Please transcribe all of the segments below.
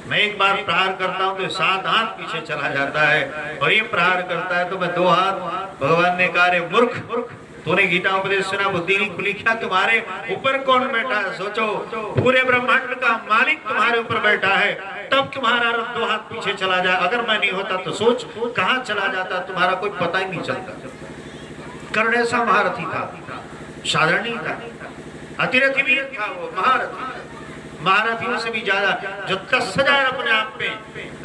मैं एक बार प्रहार करता हूं तो 7 हाथ पीछे चला जाता है, और ये प्रहार करता है तो मैं 2 हाथ। भगवान ने कहा रे मूर्ख, तूने गीता उपदेश सुना, बुद्धि नहीं खुली क्या? तुम्हारे ऊपर कौन बैठा है? सोचो, पूरे ब्रह्मांड का मालिक तुम्हारे ऊपर बैठा है, तब तुम्हारा 2 हाथ पीछे चला जाए। अगर मैं नहीं होता तो सोच कहां चला जाता, तुम्हारा कोई पता ही नहीं चलता। कर्ण ऐसा महारथी था, साधारण नहीं था, अतिरथी भी था वो, महारथी। महारथियों से भी ज्यादा, जो 10,000 अपने आप में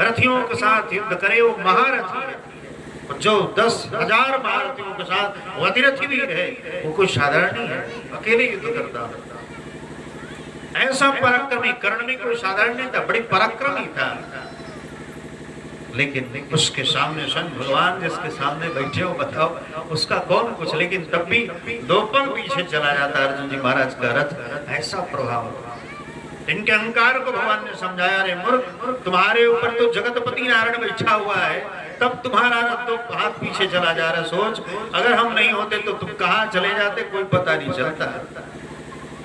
रथियों के साथ युद्ध करे वो महारथी है। जो 10,000 महारथियों के साथ वो अतिरथी भी है, वो कोई साधारण नहीं है, अकेले युद्ध करता। ऐसा पराक्रमी कर्ण भी कोई साधारण नहीं था, बड़ी पराक्रमी था। लेकिन उसके सामने स्वयं भगवान जिसके सामने बैठे हो, बताओ उसका कौन कुछ। लेकिन तब भी 2 पग पीछे चला जाता अर्जुन जी महाराज का रथ। ऐसा प्रभाव इनके अहंकार को भगवान ने समझाया, रे मूर्ख, तुम्हारे ऊपर तो जगतपति नारायण बैठा हुआ है, तब तुम्हारा रथ 2 हाथ पीछे चला जा रहा है। सोच, अगर हम नहीं होते तो तुम कहां चले जाते, कोई पता नहीं चलता,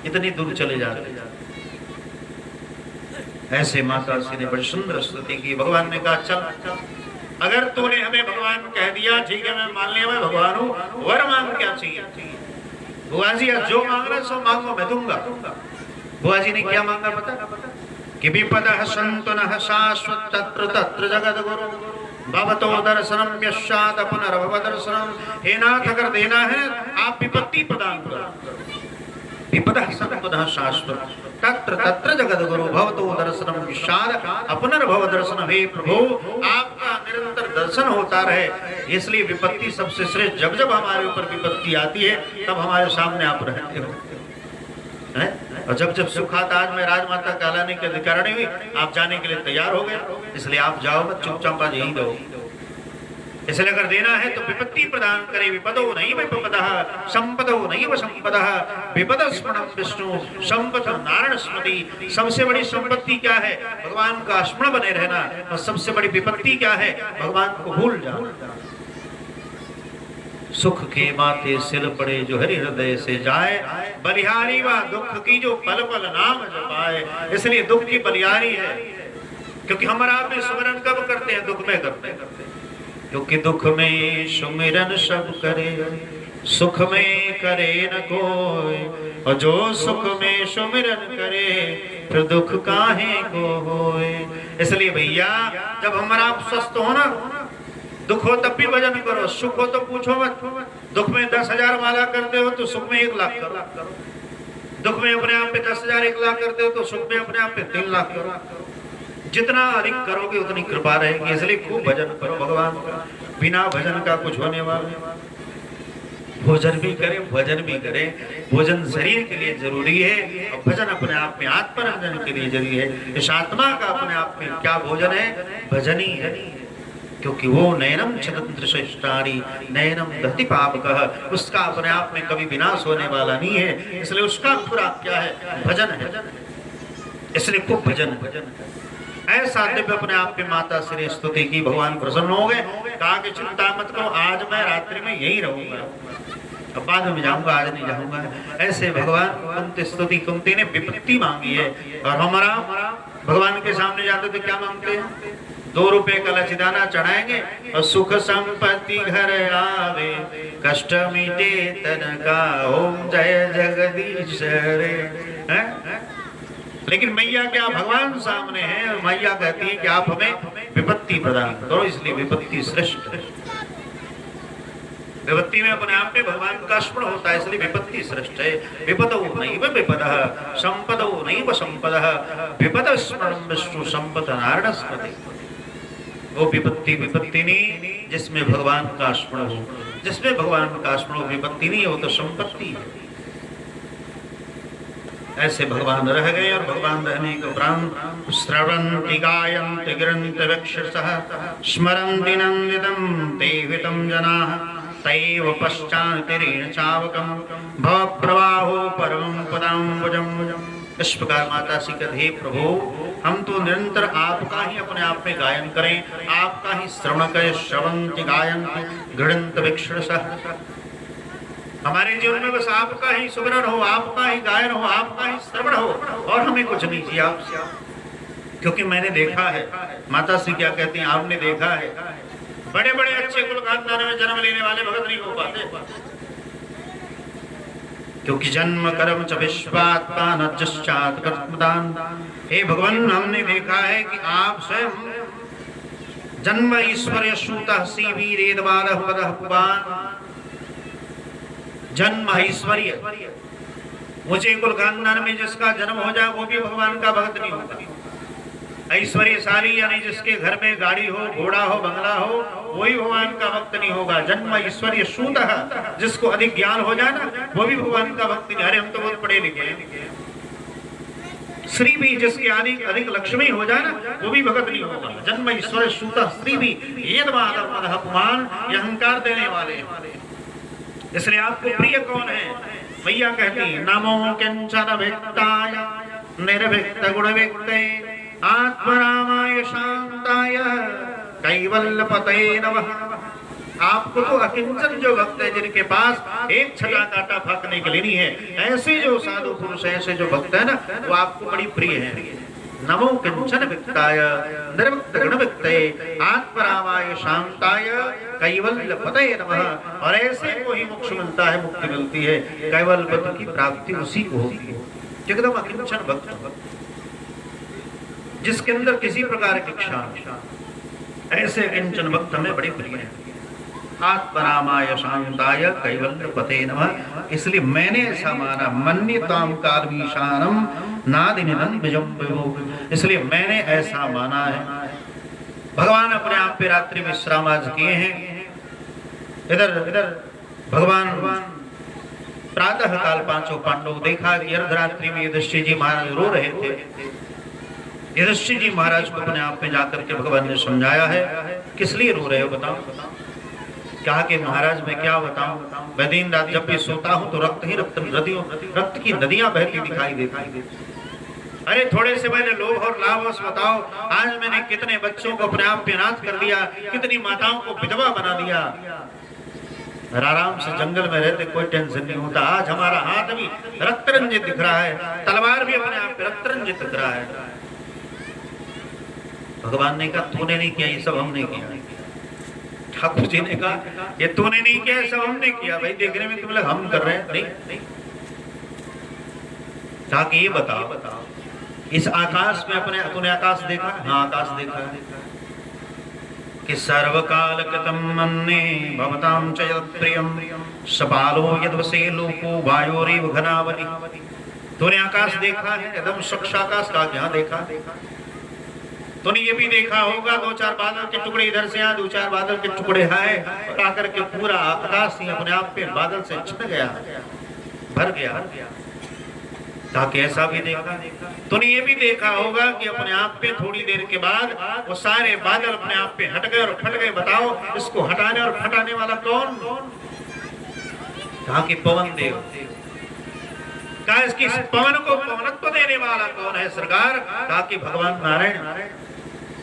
इतनी दूर चले जाते। ऐसे माता श्री ने बड़ी सुंदर स्तुति की। भगवान ने कहा चल, अगर तूने हमें भगवान कह दिया, ठीक है, मैं मान लिया मैं भगवान हूँ, वर मांग क्या चाहिए? बुआ जी जो मांग रहे सो मांगो, मैं दूंगा। बुआ जी ने क्या मांगा पता? कि विपदः सन्तु नः शाश्वत तत्र तत्र जगद्गुरु भवतो दर्शनम यस्यात् पुनर्भव दर्शनम। हे नाथ, अगर देना है आप विपत्ति प्रदान करो। विपदः सन्तु नः शाश्वत तत्र तत्र जगद्गुरु भवतो दर्शनम यस्यात् पुनर्भव दर्शनम। हे प्रभु, आपका निरंतर दर्शन होता रहे, इसलिए विपत्ति सबसे श्रेष्ठ। जब जब हमारे ऊपर विपत्ति आती है तब हमारे सामने आप रहते हो, और जब जब सुख आता, आज मैं राजमाता कहलाने के अधिकारिणी हुई, आप जाने के लिए तैयार हो गए, इसलिए आप जाओ मत, चुपचाप आज यहीं रहो। इसलिए अगर देना है तो विपत्ति प्रदान करे। विपदो नहीं विपदः संपदो नहीं संपदः विपद स्मरणं विष्णु संपद नारायण स्मृति। सबसे बड़ी संपत्ति क्या है? भगवान का स्मरण बने रहना। और सबसे बड़ी विपत्ति क्या है? भगवान को भूल जाना। सुख के माथे सिर पड़े जो हरि हृदय से जाए, बलिहारी व दुख की जो पल पल नाम जपाए। इसलिए दुख की बलिहारी है, क्योंकि हमारा आप सुमिरन कब करते हैं? दुख में करते हैं। क्योंकि दुख में सुमिरन सब करे, सुख में करे न कोई, और जो सुख में सुमिरन करे फिर दुख काहे को होए। इसलिए भैया, जब हमारा आप स्वस्थ हो ना, दुख हो तब भी भजन करो, सुख हो तो पूछो मत। दुख में 10,000 माला करते हो तो सुख में 1 लाख करो। दुख में अपने आप पे 10,000 1 लाख करते हो तो सुख में अपने आप पे 3 लाख करो। जितना अधिक करोगे उतनी कृपा रहेगी। इसलिए खूब भजन करो भगवान का। बिना भजन का कुछ होने वाला। भोजन भी करें, भजन भी करें। भोजन शरीर के लिए जरूरी है, और भजन अपने आप में आत्मरंजन के लिए जरूरी है। इस आत्मा का अपने आप में क्या भोजन है? भजन ही है। क्योंकि वो नयनम छदंत्र श्रेष्ठानी नयनम दहति पापकः, उसका अपने आप में कभी विनाश होने वाला नहीं है। इसलिए उसका खुराक क्या है? भजन है। इसलिए खूब भजन ऐसा दिव्य अपने आप में माता श्री स्तुति की। भगवान प्रसन्न हो गए, कहा कि चिंता मत करो, आज मैं रात्रि में यही रहूंगा, अब बाद में जाऊंगा, आज नहीं जाऊंगा। ऐसे भगवान कुंती स्तुति, कुंती ने विपत्ति मांगी है। और हमारा भगवान के सामने जाते तो क्या मांगते हैं? 2 रुपए का लचीदाना चढ़ाएंगे और सुख संपत्ति घर आवे, कष्ट मिटे तन का, ओम जय जगदीश रे। लेकिन मैया क्या भगवान सामने है, और मैया कहती है कि आप हमें विपत्ति प्रदान करो। इसलिए विपत्ति श्रेष्ठ है। विपत्ति में अपने आप में भगवान का स्मरण होता है, इसलिए विपत्ति श्रेष्ठ है। विपदो नैव विपदः संपदो नैव संपदः विपद स्मरणं विष्णु संपद नारायण स्मृति। वो विपत्ति नहीं जिसमें भगवान का स्मरण हो। जिसमें भगवान का स्मरण हो विपत्ति नहीं है, वो तो संपत्ति है। ऐसे भगवान रह गए, और भगवान रहने के उपरांत श्रवन्ति गायन्ति गिरन्ति वक्षसः स्मरन्ति नन्दितं ते हितं जनाः तैव पश्चान्तिरेण चावकं भवप्रवाहो परमं पदाम्बुजम्। इस प्रकार माता श्री कहते, हे प्रभु, हम तो निरंतर आपका ही अपने आप में गायन करें, आपका ही श्रवण करें। श्रवन्ति गायन्ति गृह्णन्ति वक्षसः, हमारे जीवन में बस आपका ही सुमिरन हो, आपका ही गायन हो, आपका ही श्रवण हो, और हमें कुछ नहीं चाहिए आपसे। क्योंकि मैंने देखा है, माता श्री क्या कहती हैं, आपने देखा है, बड़े बड़े अच्छे कुल खानदान में जन्म लेने वाले भगत नहीं हो पाते, क्योंकि जन्म कर्म च विश्वात्मा नज्जश्चात् कर्मदान। हे भगवान, हमने देखा है कि आप स्वयं जन्म ईश्वर्य सूतः सीवीरेद बालः पदः पुबान, जन्म ऐश्वर्य, मुझे कुल खानदान में जिसका जन्म हो जाए वो भी भगवान का भक्त नहीं होगा। ऐश्वर्यशाली यानी जिसके घर में गाड़ी हो, घोड़ा हो, बंगला हो, वही भगवान का भक्त नहीं होगा। जन्म ऐश्वर्य सूतः, जिसको अधिक ज्ञान हो जाए ना वो भी भगवान का भक्त नहीं। अरे हम तो बहुत पढ़े लिखे हैं। श्री भी, जिसके अधिक लक्ष्मी हो जाए ना वो भी भगत नहीं होगा। जन्म ऐश्वर्य सूतः श्री भी ये अपमान, ये अहंकार देने वाले हैं। इसलिए आपको प्रिय कौन है? मैया कहती है, नमो किंचन विक्ताय निर्विक्त गुण विक्ते आत्मरामाय शांताय कैवल्यपतये नमः। आपको तो अकिंचन जो भक्त है, जिनके पास एक छटा काटा फाकने के लिए नहीं है, ऐसे जो साधु पुरुष है, ऐसे जो भक्त है ना, वो आपको बड़ी प्रिय है। नमो किंचन विक्ताय निर्विक्त गुण विक्ते आत्मरामाय शांताय कैवल्यपतये नमः। और ऐसे को ही मोक्ष मिलता है, मुक्ति मिलती है, कैवल्यपद की प्राप्ति उसी को होती है, एकदम अकिंचन भक्त, जिसके अंदर किसी प्रकार की इच्छा, ऐसे किंचन भक्त हमें बड़ी प्रिय है। आत्मरामाय शांताय कैवल्यपतये नमः। इसलिए मैंने ऐसा माना, मन्यताम कालमीशानम नादिनिधन विजम विभो, इसलिए मैंने ऐसा माना है। भगवान अपने आप पे रात्रि विश्राम आज किए हैं। इधर भगवान प्रातः काल पांचों पांडव देखा कि अर्धरात्रि में युधिष्ठिर जी महाराज रो रहे थे। युधिष्ठिर जी महाराज को अपने आप में जाकर के भगवान ने समझाया है, किस लिए रो रहे हो बताओ। कहा कि महाराज मैं क्या बताऊं, मैं दिन रात जब भी सोता हूं तो रक्त की नदियां बहती दिखाई देती। अरे थोड़े से मैंने लोभ और लालच बताओ, आज मैंने कितने बच्चों को अपने आप पे अनाथ कर दिया, कितनी माताओं को विधवा बना दिया। आराम से जंगल में रहते, कोई टेंशन नहीं होता। आज हमारा हाथ भी रक्त रंजित दिख रहा है, तलवार भी अपने आप पे रक्त रंजित दिख रहा है। भगवान ने कहा तूने नहीं किया, ये सब हमने किया। ठाकुर जी ने कहा ये तूने नहीं किया, सब हमने किया। भाई देखने में तुम लोग हम कर रहे हैं, नहीं। ताकि ये बताओ, इस आकाश में अपने तूने आकाश देखा? हाँ आकाश देखा है कि सर्वकाल कृतं मन्ये भवतां च यत्प्रियं सपालो यद्वसे लोको वायोरेव घनावति। तूने आकाश देखा है? एकदम स्वच्छ आकाश का यहाँ देखा। तूने ये भी देखा होगा दो चार बादल के टुकड़े इधर से यहाँ, दो चार बादल के टुकड़े आए और आकर के पूरा आकाश ही अपने आप पे बादल से छिप गया, भर गया। ताकि ऐसा भी देखा। तूने ये भी देखा होगा कि अपने आप पे थोड़ी देर के बाद वो सारे बादल अपने आप पे हट गए और फट गए। बताओ इसको हटाने और फटाने वाला कौन? कहा कि पवन देव। कहा इसकी पवन को पवनत्व देने वाला कौन है सरकार? कहा कि भगवान नारायण।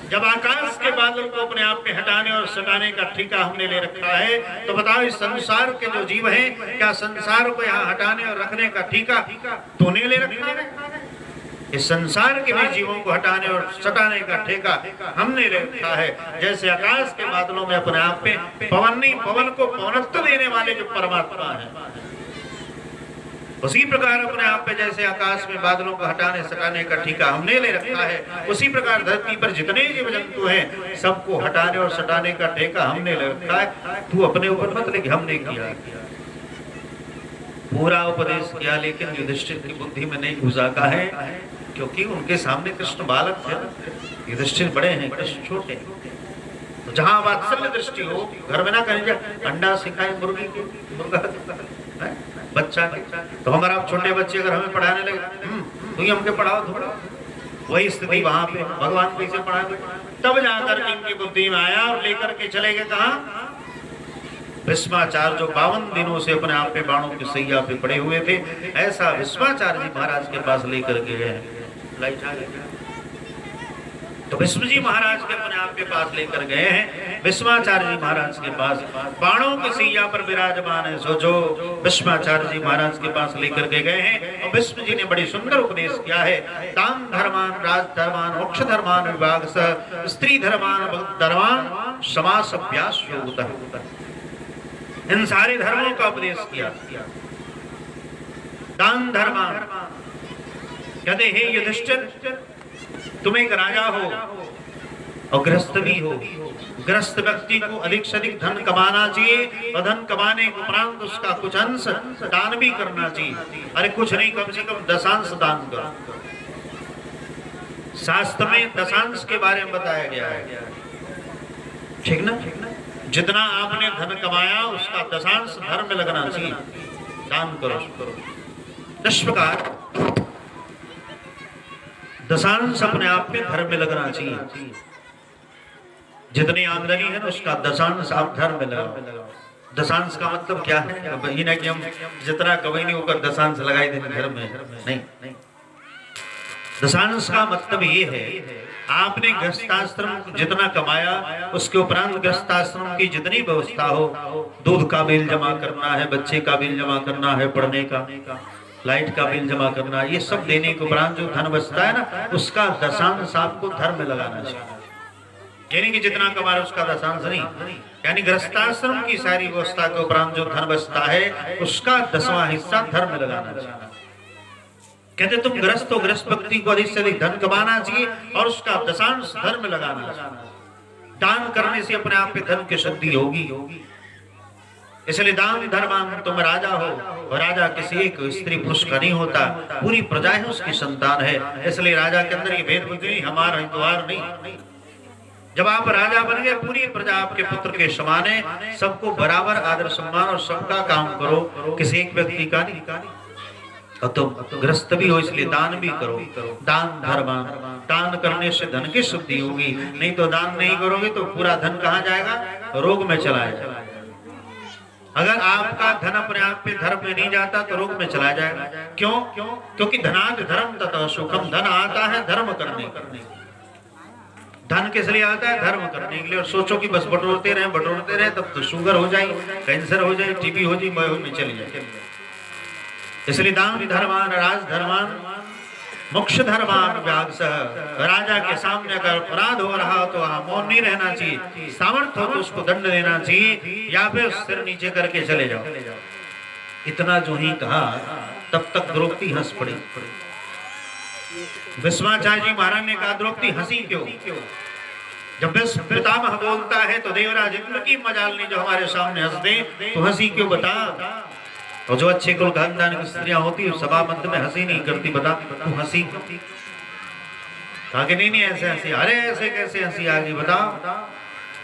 जब आकाश के बादल को अपने आप पे हटाने और सटाने का ठेका हमने ले रखा है, तो बताओ इस संसार के जो जीव हैं, क्या संसार को यहाँ हटाने और रखने का ठेका तूने ले रखा है? इस संसार के भी जीवों को हटाने और सटाने का ठेका हमने ले रखा है। जैसे आकाश के बादलों में अपने आप पे पवन को पवनत्व देने वाले जो परमात्मा है, उसी प्रकार अपने आप पे जैसे आकाश में बादलों को हटाने सटाने का ठेका हमने ले रखा है, उसी प्रकार धरती पर जितने जीव जंतु हैं सबको हटाने और सटाने का ठेका हमने ले रखा है। तू अपने ऊपर मत ले कि हमने किया। पूरा उपदेश किया लेकिन युधिष्ठिर की बुद्धि में नहीं घुसा। का है क्योंकि उनके सामने कृष्ण बालक थे, युधिष्ठिर बड़े हैं, कृष्ण छोटे। तो जहाँ वात्सल्य दृष्टि हो, घर में ना कहें अंडा सिखाए मुर्गी को, मुर्गा बच्चा तो हमारा छोटे बच्चे अगर हमें पढ़ाने लगे तो ही हमके पढ़ाओ थोड़ा, वही स्थिति वहां पे भगवान को इसे पढ़ा। तब जाकर इनकी बुद्धि में आया और लेकर के चले गए कहा? भीष्माचार्य जो 52 दिनों से अपने आप पे बाणों की सैया पे पड़े हुए थे, ऐसा भीष्माचार्य जी महाराज के पास लेकर के गए। तो तो भीष्म जी महाराज के अपने आप के पास लेकर गए हैं, भीष्माचार्य जी महाराज के पास। बाणों की सैया पर विराजमान है सोचो, भीष्माचार्य जी महाराज के पास लेकर के गए हैं। और भीष्म जी ने बड़ी सुंदर उपदेश किया है। दान धर्मान, राज धर्मान, मोक्ष धर्मान विभाग सह, स्त्री धर्मान, धर्मान, समास अभ्यास योगतः, इन सारे धर्मों का उपदेश किया। दान धर्मान कहते हे युधिष्ठिर, तुम एक राजा हो और गृहस्थ भी हो। गृहस्थ व्यक्ति को अधिक से अधिक धन कमाना चाहिए और धन कमाने के उपरांत उसका कुछ अंश दान भी करना चाहिए। अरे कुछ नहीं, कम से कम दशांश दान करो। शास्त्र में दशांश के बारे में बताया गया है, ठीक ना? जितना आपने धन कमाया उसका दशांश धर्म में लगना चाहिए, दान करो। इस प्रकार दशांश अपने आप में धर्म में लगना चाहिए। जितनी आमदनी है ना उसका दशांश आप धर्म में लगाओ। दशांश का मतलब क्या है? ये ना कि हम जितना कमाई नहीं होकर दशांश लगाई देंगे धर्म में, नहीं। दशांश का मतलब ये है आपने गृहस्थाश्रम जितना कमाया उसके उपरांत गृहस्थाश्रम की जितनी व्यवस्था हो, दूध का बिल जमा करना है, बच्चे का बिल जमा करना है, पढ़ने का, लाइट का बिल जमा करना, ये सब देने के उपरांत जो धन बचता है ना उसका दशांश आपको धर्म में लगाना चाहिए। यानी कि जितना कमा रहे उसका दशांश नहीं, यानी गृहस्थाश्रम की सारी व्यवस्था के उपरांत जो धन बचता है उसका 10वां हिस्सा धर्म में लगाना चाहिए। कहते तुम गृहस्थ हो, गृहस्थ व्यक्ति को अधिक से अधिक धन कमाना चाहिए और उसका दशांश धर्म में लगाना चाहिए। दान करने से अपने आप पे धन की शुद्धि होगी। इसलिए दान धर्मान, तुम राजा हो और राजा किसी एक स्त्री पुरुष का नहीं होता, पूरी प्रजा है उसकी संतान है। इसलिए राजा के अंदर ये भेदबुद्धि नहीं, हमारा द्वार नहीं। जब आप राजा बन गए पूरी प्रजा आपके पुत्र के समान है, सबको बराबर आदर सम्मान और सबका काम करो, किसी एक व्यक्ति का नहीं। और तुम गृहस्थ भी हो इसलिए दान भी करो। दान धर्मान, दान करने से धन की शुद्धि होगी, नहीं तो दान नहीं करोगे तो पूरा धन कहाँ जाएगा? रोग में चला जाएगा। अगर आपका धन अपने आप पे धर्म में नहीं जाता तो रोग में चला जाएगा। क्यों? क्योंकि धनाद धर्म तथा सुखम, धन आता है धर्म करने। धन किस लिए आता है? धर्म करने के लिए। और सोचो कि बस बटोरते रहे तब तो शुगर हो जाए, कैंसर हो जाए, टीबी हो जाए, मय में चली जाए। इसलिए दान धर्मान, राज धर्मान, मोक्ष धर्मान व्यागसः, राजा के सामने अगर अपराध हो रहा हो तो वहां मौन नहीं रहना चाहिए, सामर्थ्य हो तो उसको दंड देना चाहिए या फिर सिर नीचे करके चले जाओ। इतना जो ही कहा तब तक द्रौपदी हंस पड़ी। भीष्माचार्य जी महाराज ने कहा द्रौपदी हंसी क्यों? जब भीष्म पितामह बोलता है तो देवराज इंद्र की मजाल नहीं जो हमारे सामने हंस दे, तो हंसी क्यों बता? और जो अच्छे कुल खानदान की स्त्रियां होती है सभा मध्य में हंसी नहीं करती, बता तू हंसी क्यों? कहा कि नहीं ऐसे हंसी। अरे ऐसे कैसे हंसी आ गई बता?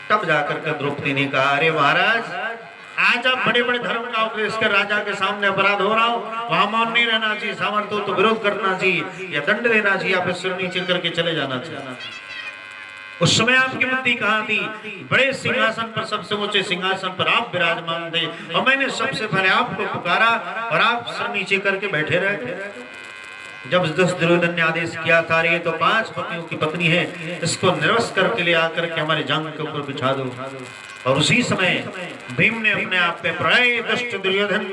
तब जाकर के द्रौपदी ने कहा अरे महाराज, आज आप बड़े बड़े धर्म का उपदेश कर राजा के सामने अपराध हो रहा हो, वहां मौन नहीं रहना चाहिए, सामर्थ्य तो विरोध करना चाहिए या दंड देना चाहिए या फिर सिर नीचे करके चले जाना चाहिए। उस समय आपकी बुद्धि कहाँ थी? बड़े सिंहासन पर, सबसे ऊंचे सिंहासन पर आप विराजमान थे और मैंने सबसे पहले आपको पुकारा और आप सिर नीचे करके बैठे रहे। जब दुर्योधन ने आदेश किया था ये तो 5 पतियों की पत्नी है, इसको निर्वस करके ले आकर के हमारे जांघ के ऊपर बिछा दो। और उसी समय भीम ने अपने आप पे प्राय दुष्ट दुर्योधन,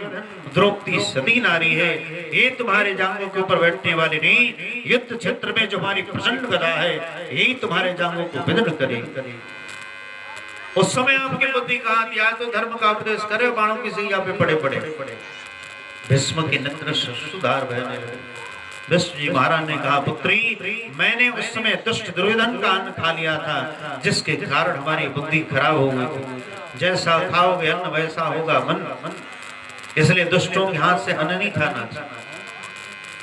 द्रौपदी सती नारी है, ये तुम्हारे जांघों के ऊपर बैठने वाली नहीं, युद्ध क्षेत्र में जो हमारी प्रचंड गदा है यही तुम्हारे जांघों को विदीर्ण करे। उस समय आपकी बुद्धि कहाँ थी? आज तो धर्म का उपदेश करे, बाणों की सैया पे पड़े पड़े। भीष्म के नेत्र सुधार बहने लगे। भीष्म जी महाराज ने कहा पुत्री, मैंने उस समय दुष्ट दुर्योधन का अन्न खा लिया था जिसके कारण हमारी बुद्धि खराब हो गई थी। जैसा खाओगे अन्न वैसा होगा मन। इसलिए दुष्टों के हाथ से अन्न नहीं खाना चाहिए।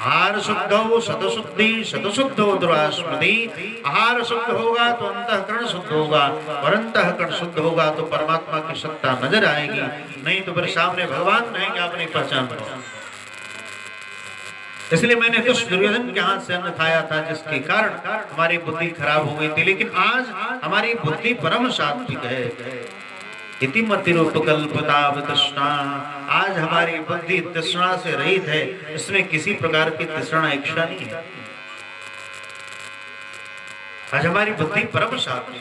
आहार शुद्ध हो सतशुद्धि, सतशुद्ध हो दुरास्मृति। आहार शुद्ध होगा तो अंतःकरण शुद्ध होगा और अंतःकरण शुद्ध होगा तो परमात्मा की सत्ता नजर आएगी, नहीं तो फिर सामने भगवान रहेंगे आप नहीं पहचान पाओगे। इसलिए मैंने दुष्ट दुर्योधन के हाथ से अन्न खाया था जिसके कारण हमारी बुद्धि खराब हो गई थी, लेकिन आज हमारी बुद्धि परम सात्विक है। इति मतिरूपकल्पता तृष्णा, आज हमारी बुद्धि तृष्णा से रहित है, इसमें किसी प्रकार की तृष्णा इच्छा नहीं है। आज हमारी बुद्धि परम शांति।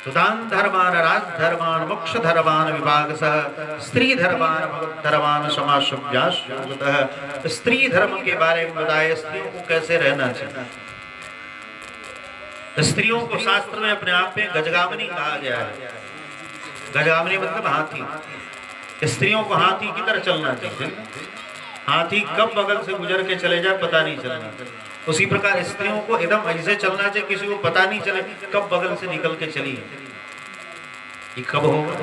सुदान धर्मान, राज धर्मान, मोक्ष धर्मान विभाग सह, स्त्री धर्मान, भगवत धर्मान समाशुभ्यास योगतः। स्त्री धर्म के बारे में बताया, स्त्रियों को कैसे रहना चाहिए। स्त्रियों को शास्त्र में अपने आप में गजगामिनी कहा गया है। गजगामिनी मतलब हाथी। स्त्रियों को हाथी की तरह चलना चाहिए। हाथी कब बगल से गुजर के चले जाए पता नहीं चलना। उसी प्रकार स्त्रियों को एकदम ऐसे चलना चाहिए किसी को पता नहीं चले कब बगल से निकल के चली ये कब होगा।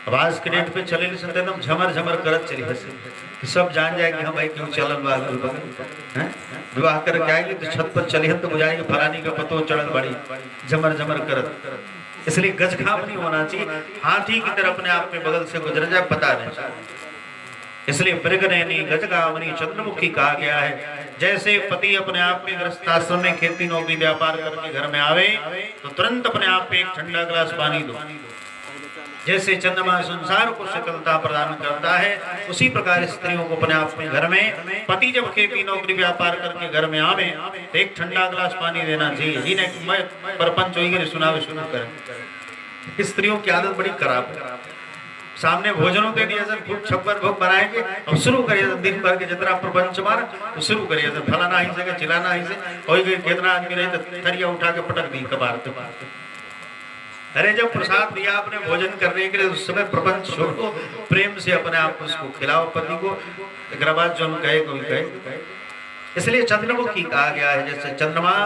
अब आज के डेट पे चले एकदम झमर झमर करत चली कि सब जान जाएंगे हम भाई क्यों चलन वाले हैं। विवाह करके आएंगे तो छत पर चले हम तो बुझाएंगे फलानी का पतो चढ़त बड़ी झमर झमर करत। इसलिए गजघाम नहीं होना चाहिए। हाथी की तरह अपने आप में बगल से गुजर जाए पता नहीं। इसलिए मृगनयनी, गजगामिनी, चंद्रमुखी कहा गया है। जैसे पति अपने आप में गृहस्थाश्रम में खेती नौकरी व्यापार करके घर में आवे तो तुरंत अपने आप में एक ठंडा गिलास पानी दो। जैसे चंद्रमा संसार को शीतलता प्रदान करता है, उसी प्रकार स्त्रियों को अपने आप में घर में पति जब खेती नौकरी व्यापार करके घर में आवे तो एक ठंडा गिलास पानी देना चाहिए। जिन्हें मैं परपंच होगी सुनावे शुरू करें। स्त्रियों की आदत बड़ी खराब है। सामने भोजनों दे दिया सर खूब छप्पर भोग बनाएंगे और शुरू करिए दिन भर के जितना प्रपंच मार तो शुरू करिए सर फलाना ही से चिल्लाना ही से और कितना आदमी रहे तो थरिया उठा के पटक दी कबार। अरे जब प्रसाद दिया आपने भोजन करने के लिए उस समय प्रपंच छोड़ो, प्रेम से अपने आप उसको खिलाओ पति को। एक बाद जो कहे कोई कहे। इसलिए चंद्रमुखी कहा गया है। जैसे चंद्रमा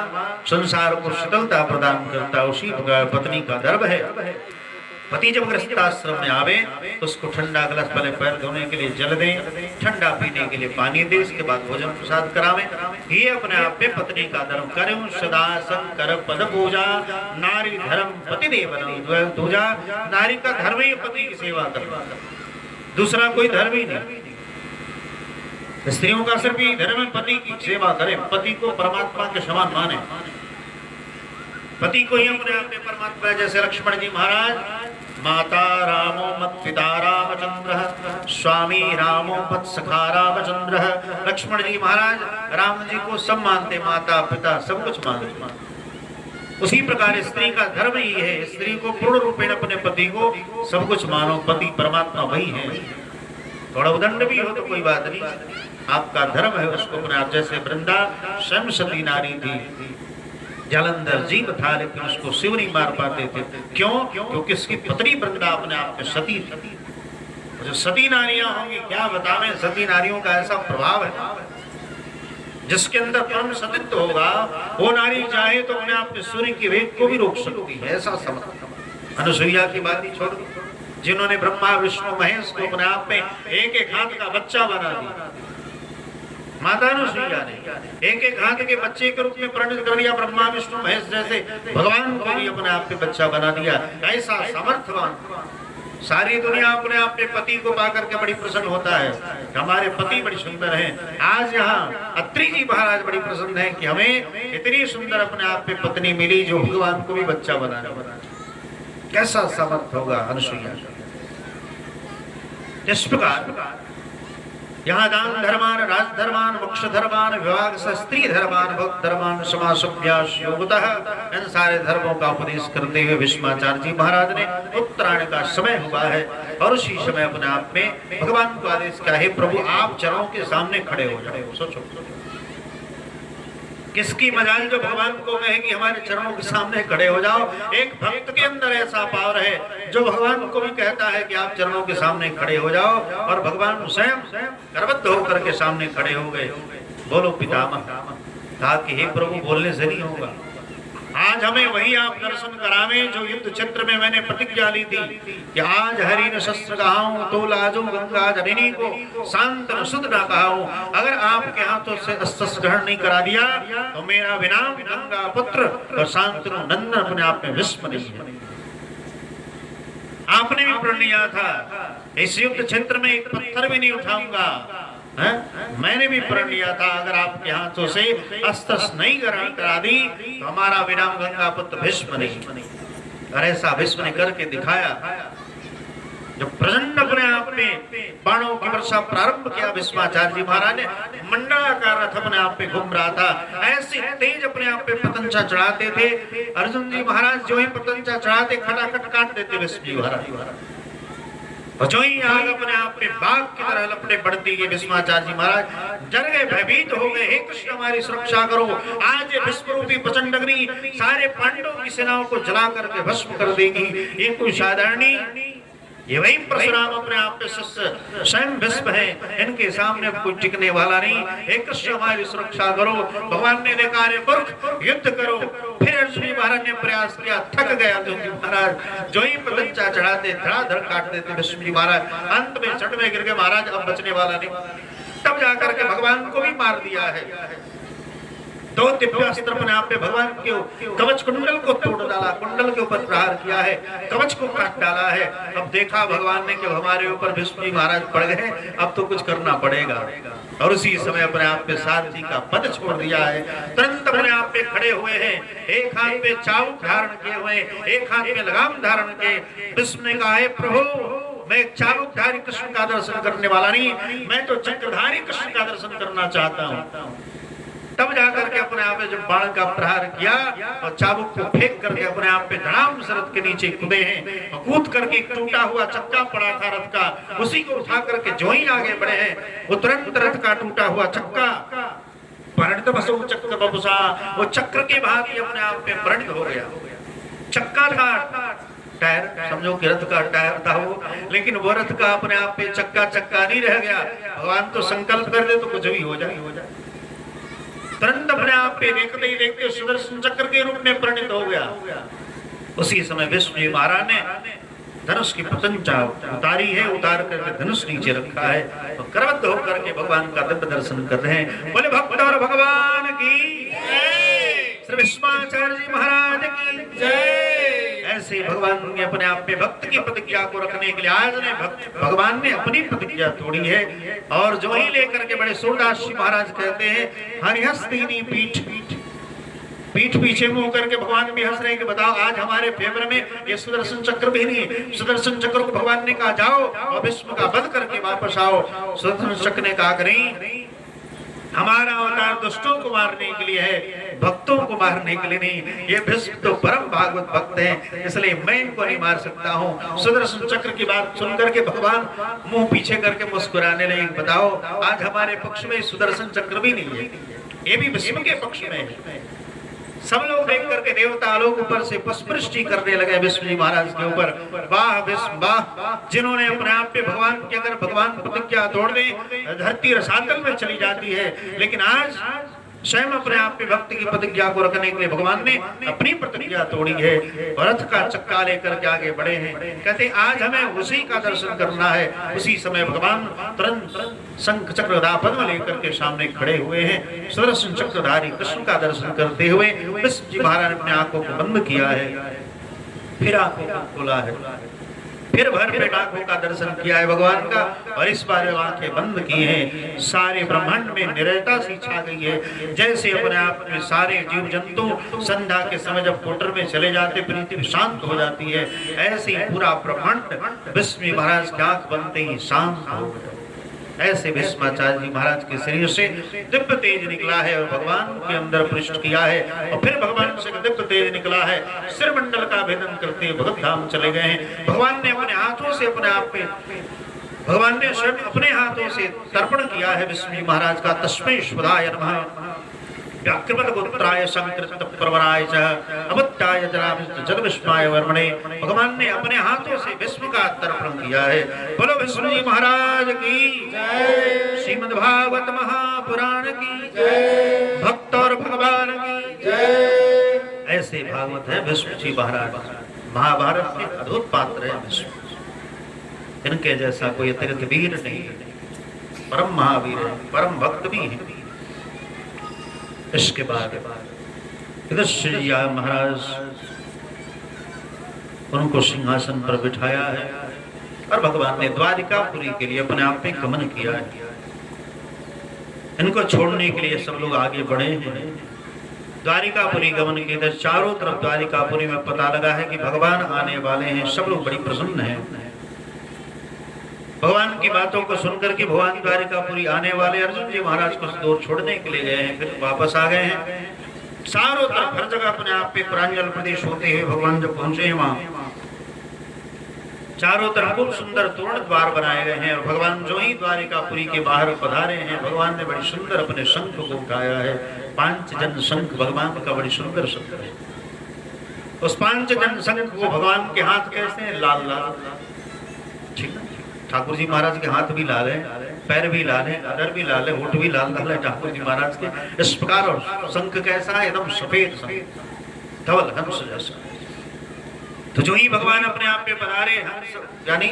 संसार को शीतलता प्रदान करता है, उसी प्रकार पत्नी का धर्म है। पति जब गृहस्थाश्रम में आवे तो उसको ठंडा गिलास पहले पैर धोने के लिए जल दें, ठंडा पीने के लिए पानी दे, इसके बाद भोजन प्रसाद करावें। ये अपने आप में पत्नी का धर्म करें। सदा शंकर पद पूजा, नारी धर्म पति देव दूजा। नारी का धर्म ही पति की सेवा करना, दूसरा कोई धर्म ही नहीं। स्त्रियों का सिर्फ ही धर्म है पति की सेवा करें, पति को परमात्मा के समान माने, पति को ही अपने आप में परमात्मा। जैसे लक्ष्मण जी महाराज, माता रामो मत पिता रामचंद्र, स्वामी रामो मत सखा रामचंद्र। लक्ष्मण जी महाराज राम जी को सब मानते, माता पिता सब कुछ मानते। उसी प्रकार स्त्री का धर्म ही है, स्त्री को पूर्ण रूपेण अपने पति को सब कुछ मानो। पति परमात्मा वही है। थोड़ा उदंड भी हो तो कोई बात नहीं, आपका धर्म है उसको अपने आप। जैसे वृंदा स्वयं सती नारी थी, जालंधर जीव था लेकिन उसको शिव नहीं मार पाते थे। क्यों? क्योंकि इसकी पत्नी वृंदा अपने आप में सती थी। जो सती नारियां होंगी क्या बतावें, सती नारियों का ऐसा प्रभाव है जिसके अंदर परम सतित्व होगा, वो नारी चाहे तो अपने आप में सूर्य की वेग को भी रोक सकती है। ऐसा समझ। अनुसुईया की बात ही छोड़ दी, जिन्होंने ब्रह्मा विष्णु महेश को अपने आप में एक एक हाथ का बच्चा बना दिया। माता अनुसुईया ने एक एक हाथ के बच्चे के रूप में परिणत कर दिया। ब्रह्मा विष्णु महेश जैसे भगवान को भी अपने आप में बच्चा बना दिया। ऐसा समर्थवान सारी दुनिया अपने आप में पति को पाकर के बड़ी प्रसन्न होता है। हमारे पति बड़ी सुंदर हैं। आज यहाँ अत्रि जी महाराज बड़ी प्रसन्न है कि हमें इतनी सुंदर अपने आप में पत्नी मिली जो भगवान को भी बच्चा बना। कैसा समर्थ होगा अनुसुईया। इस प्रकार यहाँ दान धर्मान, राज धर्मान, मोक्ष धर्मान, विभाग स्त्री धर्मान, भक्त धर्मान, समासभ्यास योगतः, इन सारे धर्मों का उपदेश करते हुए भीष्माचार्य जी महाराज ने उत्तरायण का समय हुआ है और उसी समय अपने आप में भगवान को आदेश किया, हे प्रभु आप चरणों के सामने खड़े हो जाओ। सोचो किसकी मजाल जो भगवान को कहे कि हमारे चरणों के सामने खड़े हो जाओ। एक भक्त के अंदर ऐसा पावर है जो भगवान को भी कहता है कि आप चरणों के सामने खड़े हो जाओ, और भगवान स्वयं करबद्ध होकर के सामने खड़े हो गए। बोलो पितामह, कहा कि हे प्रभु बोलने से नहीं होगा, आज हमें वही आप दर्शन करावें जो युद्ध क्षेत्र में मैंने प्रतिज्ञा ली थी कि आज हरि न शस्त्र कहाऊं तो लाजो गंगा जननी को शांत न सुध न कहाऊं। अगर आपके हाथों से अस्त्र ग्रहण नहीं करा दिया तो मेरा विनाम गंगा पुत्र और शांतनु नंदन अपने आप में विस्म नहीं है। आपने भी प्रण लिया था इस युद्ध क्षेत्र में एक पत्थर भी नहीं उठाऊंगा। मैंने भी प्रण लिया था अगर आपके हाथों से अस्त्र नहीं ग्रहण करा दी तो हमारा विराम गंगा पुत्र भीष्म नहीं। और ऐसा भीष्म ने करके दिखाया। जब प्रचंड अपने आप में बाणों की वर्षा प्रारंभ किया भीष्माचार्य जी महाराज ने, मंडलाकार रथ अपने आप पे घूम रहा था, ऐसे तेज अपने आप पे पतंचा चढ़ाते थे। अर्जुन जी महाराज जो ही पतंचा चढ़ाते खटाखट काट देते भीष्म जी महाराज, और जो ही आग अपने आप में बाघ की तरह लपटे बढ़ती है। भीष्माचार्य जी महाराज डर गए, भयभीत हो गए, हे कृष्ण हमारी सुरक्षा करो, आज ये भीष्म रूपी प्रचंड अग्नि सारे पांडवों की सेनाओं को जला करके भस्म कर देगी। ये कोई साधारणी, ये वही परशुराम अपने आप पे स्वयं भीष्म है, इनके सामने कोई टिकने वाला नहीं। हे कृष्ण हमारी सुरक्षा करो। भगवान ने देखा रे मूर्ख युद्ध करो। फिर अर्जुन जी महाराज ने प्रयास किया, थक गया अर्जुन जी महाराज, जो ही पतंचा चढ़ाते धड़ाधड़ काट देते भीष्म जी महाराज। अंत में चढ़ में गिर गए महाराज, अब बचने वाला नहीं। तब जाकर के भगवान को भी मार दिया है। दो दिव्य अस्त्र अपने आप पे भगवान के कवच कुंडल को तोड़ डाला, कुंडल के ऊपर प्रहार किया है, कवच को काट डाला है। अब देखा भगवान ने कि हमारे ऊपर भीष्म जी महाराज पड़ गए, अब तो कुछ करना पड़ेगा। और उसी समय अपने आप पे सारथी का पद छोड़ दिया है। तुरंत अपने आप पे खड़े हुए हैं, एक हाथ पे चाबुक धारण किए हुए, एक हाथ में लगाम धारण के। भीष्म ने कहा, हे प्रभु, मैं चाबुकधारी कृष्ण का दर्शन करने वाला नहीं, मैं तो चक्रधारी कृष्ण का दर्शन करना चाहता हूँ। तब जाकर के अपने आप जब बाण का प्रहार किया और चाबुक को फेंक करके अपने आप पे धड़ाम से रथ के नीचे कूदे हैं, और कूद करके एक टूटा हुआ चक्का पड़ा था रथ का, उसी को उठा करके जो ही आगे बढ़े हैं, वो तुरंत रथ का टूटा हुआ चक्का परिणत बसो चक्र बपुसा, वो चक्र के भांति अपने आप में परिणत हो गया। चक्का था टायर, समझो कि रथ का टायर था वो, लेकिन वो रथ का अपने आप पे चक्का चक्का नहीं रह गया। भगवान तो संकल्प कर दे तो कुछ भी हो जाए। तुरंत अपने आप पे देखते ही देखते सुदर्शन चक्र के रूप में परिणत हो गया। उसी समय भीष्म जी महाराज ने धनुष की पतंचा उतारी है, उतार करके धनुष नीचे रखा है, तो करबद्ध होकर के भगवान का दिव्य दर्शन कर रहे हैं। बोले भक्त और भगवान की जय, श्री भीष्माचार्य जी महाराज की जय। ऐसे भगवान ने अपने आप में भक्त की प्रतिज्ञा को रखने के लिए आज ने भगवान ने अपनी प्रतिज्ञा तोड़ी है। और जो ही लेकर के बड़े सूरदास जी महाराज कहते हैं, हरिहस्तिनी पीठ पीठ पीछे मुंह करके भगवान भी हंस रहे हैं कि बताओ आज हमारे फेवर में ये सुदर्शन चक्र भी नहीं। सुदर्शन चक्र को भगवान ने कहा जाओ और भीष्म का वध करके वापस आओ। सुदर्शन चक्र ने कहा नहीं, हमारा अवतार दुष्टों को मारने के लिए है, भक्तों को मारने के लिए नहीं। ये भीष्म तो परम भागवत भक्त हैं, इसलिए मैं इनको नहीं मार सकता हूँ। सुदर्शन चक्र की बात सुनकर के भगवान मुंह पीछे करके मुस्कुराने लगे। बताओ आज हमारे पक्ष में सुदर्शन चक्र भी नहीं है, ये भी भीष्म के पक्ष में है। सब लोग देख करके देवता लोग ऊपर से पुष्पवृष्टि करने लगे भीष्म जी महाराज के ऊपर। वाह भीष्म वाह, जिन्होंने अपने आप पे भगवान की अगर भगवान प्रतिज्ञा तोड़ दे धरती रसातल में चली जाती है, लेकिन आज स्वयं अपने आप पे भक्ति की प्रतिज्ञा को रखने के लिए भगवान ने अपनी प्रतिज्ञा तोड़ी है। रथ का चक्का लेकर के आगे बढ़े हैं, कहते आज हमें उसी का दर्शन करना है। उसी समय भगवान तुरंत शंख चक्र गदा पद्म लेकर के सामने खड़े हुए हैं। सुदर्शन चक्रधारी कृष्ण का दर्शन करते हुए भीष्म जी महाराज ने अपने आंखों को बंद किया है, फिर आंखों को खोला है, फिर भर पेट आंखों का दर्शन किया है भगवान का, और इस बार आंखें बंद की हैं। सारे ब्रह्मांड में निरयता सी छा गई है, जैसे अपने आप में सारे जीव जंतु संध्या के समय जब कोटर में चले जाते पृथ्वी शांत हो जाती है, ऐसे ही पूरा ब्रह्मांड भीष्म महाराज की आंख बनते ही शांत हो गया। ऐसे भीष्माचार्य जी महाराज के शरीर से दिव्य तेज निकला है और भगवान के अंदर प्रविष्ट किया है, और फिर भगवान से दिव्य तेज निकला है। सिर मंडल का भेदन करते भगत धाम चले गए हैं। भगवान ने अपने हाथों से अपने आप पे भगवान ने स्वयं अपने हाथों से तर्पण किया है भीष्म जी महाराज का। तस्मै स्वधाय नमः व्याकृतगोत्राय संकृत प्रवराय च अवत्याय जलविष्माय वर्मणे। भगवान ने अपने हाथों से भीष्म का तर्पण किया है। बोलो भीष्म जी महाराज की जय, श्रीमद् भागवत महापुराण की जय, भक्त और भगवान की जय। ऐसे भागवत है भीष्म जी महाराज, महाभारत के अद्भुत पात्र है भीष्म। इनके जैसा कोई अतिरिक्त वीर नहीं, परम महावीर है, परम भक्त भी है। इसके बाद युधिष्ठिर महाराज उनको सिंहासन पर बिठाया है और भगवान ने द्वारिकापुरी के लिए अपने आप में गमन किया है। इनको छोड़ने के लिए सब लोग आगे बढ़े हैं। द्वारिकापुरी गमन के इधर चारों तरफ द्वारिकापुरी में पता लगा है कि भगवान आने वाले हैं। सब लोग बड़ी प्रसन्न हैं। भगवान की बातों को सुनकर के भगवान द्वारिकापुरी आने वाले अर्जुन जी महाराज कुछ दूर छोड़ने के लिए गए हैं, फिर वापस आ गए हैं। चारों तरफ हर जगह अपने आप पे प्रांजल प्रदेश होते हुए भगवान जब पहुंचे हैं वहां चारों तरफ खूब सुंदर तोरण द्वार बनाए गए हैं और भगवान जो ही द्वारिकापुरी के बाहर पधारे हैं भगवान ने बड़ी सुंदर अपने शंख को उठाया है। पांचजन शंख भगवान का बड़ी सुंदर शंख है। उस पांचजन शंख को भगवान के हाथ कैसे हैं? लाल लाल, ठीक है। ठाकुर जी महाराज के हाथ भी लाल है, पैर भी लाल है, अधर भी लाल है, होठ भी लाल लाल है ठाकुर जी महाराज के। इस प्रकार और शंख कैसा है? एकदम सफेद शंख, धवल हंस जैसा। तो जो ही भगवान अपने आप पे पधारे हंस यानी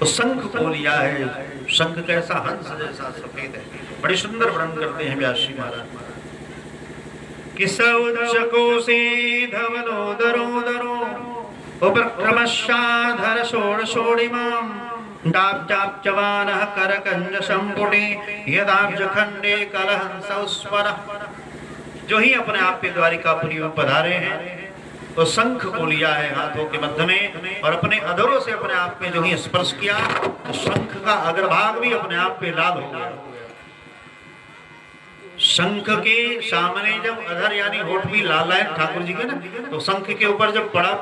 तो शंख को लिया है। शंख कैसा? हंस जैसा सफेद है। बड़ी सुंदर वर्णन करते हैं व्यास जी महाराज। किसौचकोसी धवलोदरोदरो उपक्रमशाधर षोडशोडिमां डाब्जाब्जवानः करकंज संपुटे यदाब्जखंडे कलहंसस्वरः। जो ही अपने आप पे द्वारिकापुरी में पधारे हैं तो शंख को लिया है हाथों के मध्य में और अपने अधरों से अपने आप में जो ही स्पर्श किया तो शंख का अग्रभाग भी अपने आप पे लाल हो गया। शंख के सामने जब अधर यानी होठ भी लाल है ठाकुर जी के ना, तो शंख के ऊपर जब पड़ा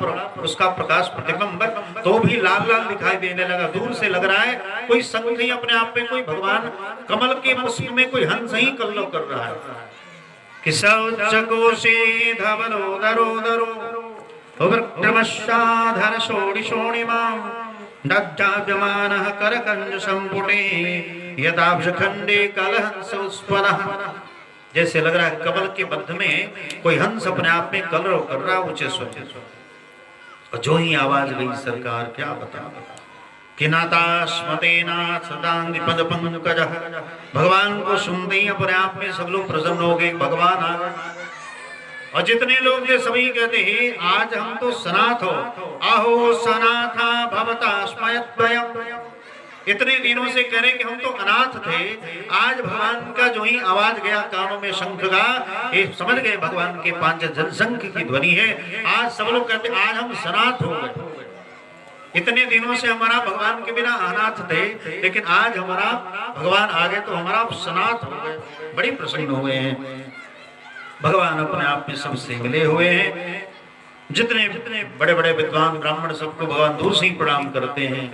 उसका प्रकाश प्रतिबिंब तो भी लाल लाल दिखाई देने लगा। दूर से लग रहा है कोई शंख ही अपने आप में कोई भगवान कमल के पुष्प में कोई हंस ही कल्लो कर रहा है। किसौचकोशी धवलोदरोदरो उपक्रमशाधर षोडशोडिमां दग्धाभ्यमानः करकंज संपुटे यदाब्जखंडे कलहंसस्वरः। जैसे लग रहा है कमल के मध्य में कोई हंस अपने आप में कलरव कर रहा ऊंचे स्वर। जो ही आवाज गई सरकार क्या बता कि नाथास्मतेनाथ सदांग पद पंकजः। भगवान को सुनते ही अपने आप में सब लोग प्रसन्न हो गए, भगवान आ गए। और जितने लोग थे सभी कहते हैं आज हम तो सनाथ हो, आहो सनाथा भवता स्मयद्वयम्। इतने दिनों से कह रहे कि हम तो अनाथ थे, आज भगवान का जो ही आवाज गया कानों में शंख का, ये समझ गए भगवान के पांचजन शंख की ध्वनि है। आज सब लोग कहते आज हम सनाथ हो गए। इतने दिनों से हमारा भगवान के बिना अनाथ थे, लेकिन आज हमारा भगवान आ गए तो हमारा सनाथ हो गए। बड़ी प्रसन्न हुए हैं भगवान अपने आप में सबसे मिले हुए हैं। जितने बड़े बड़े विद्वान ब्राह्मण सबको भगवान दूर से ही प्रणाम करते हैं।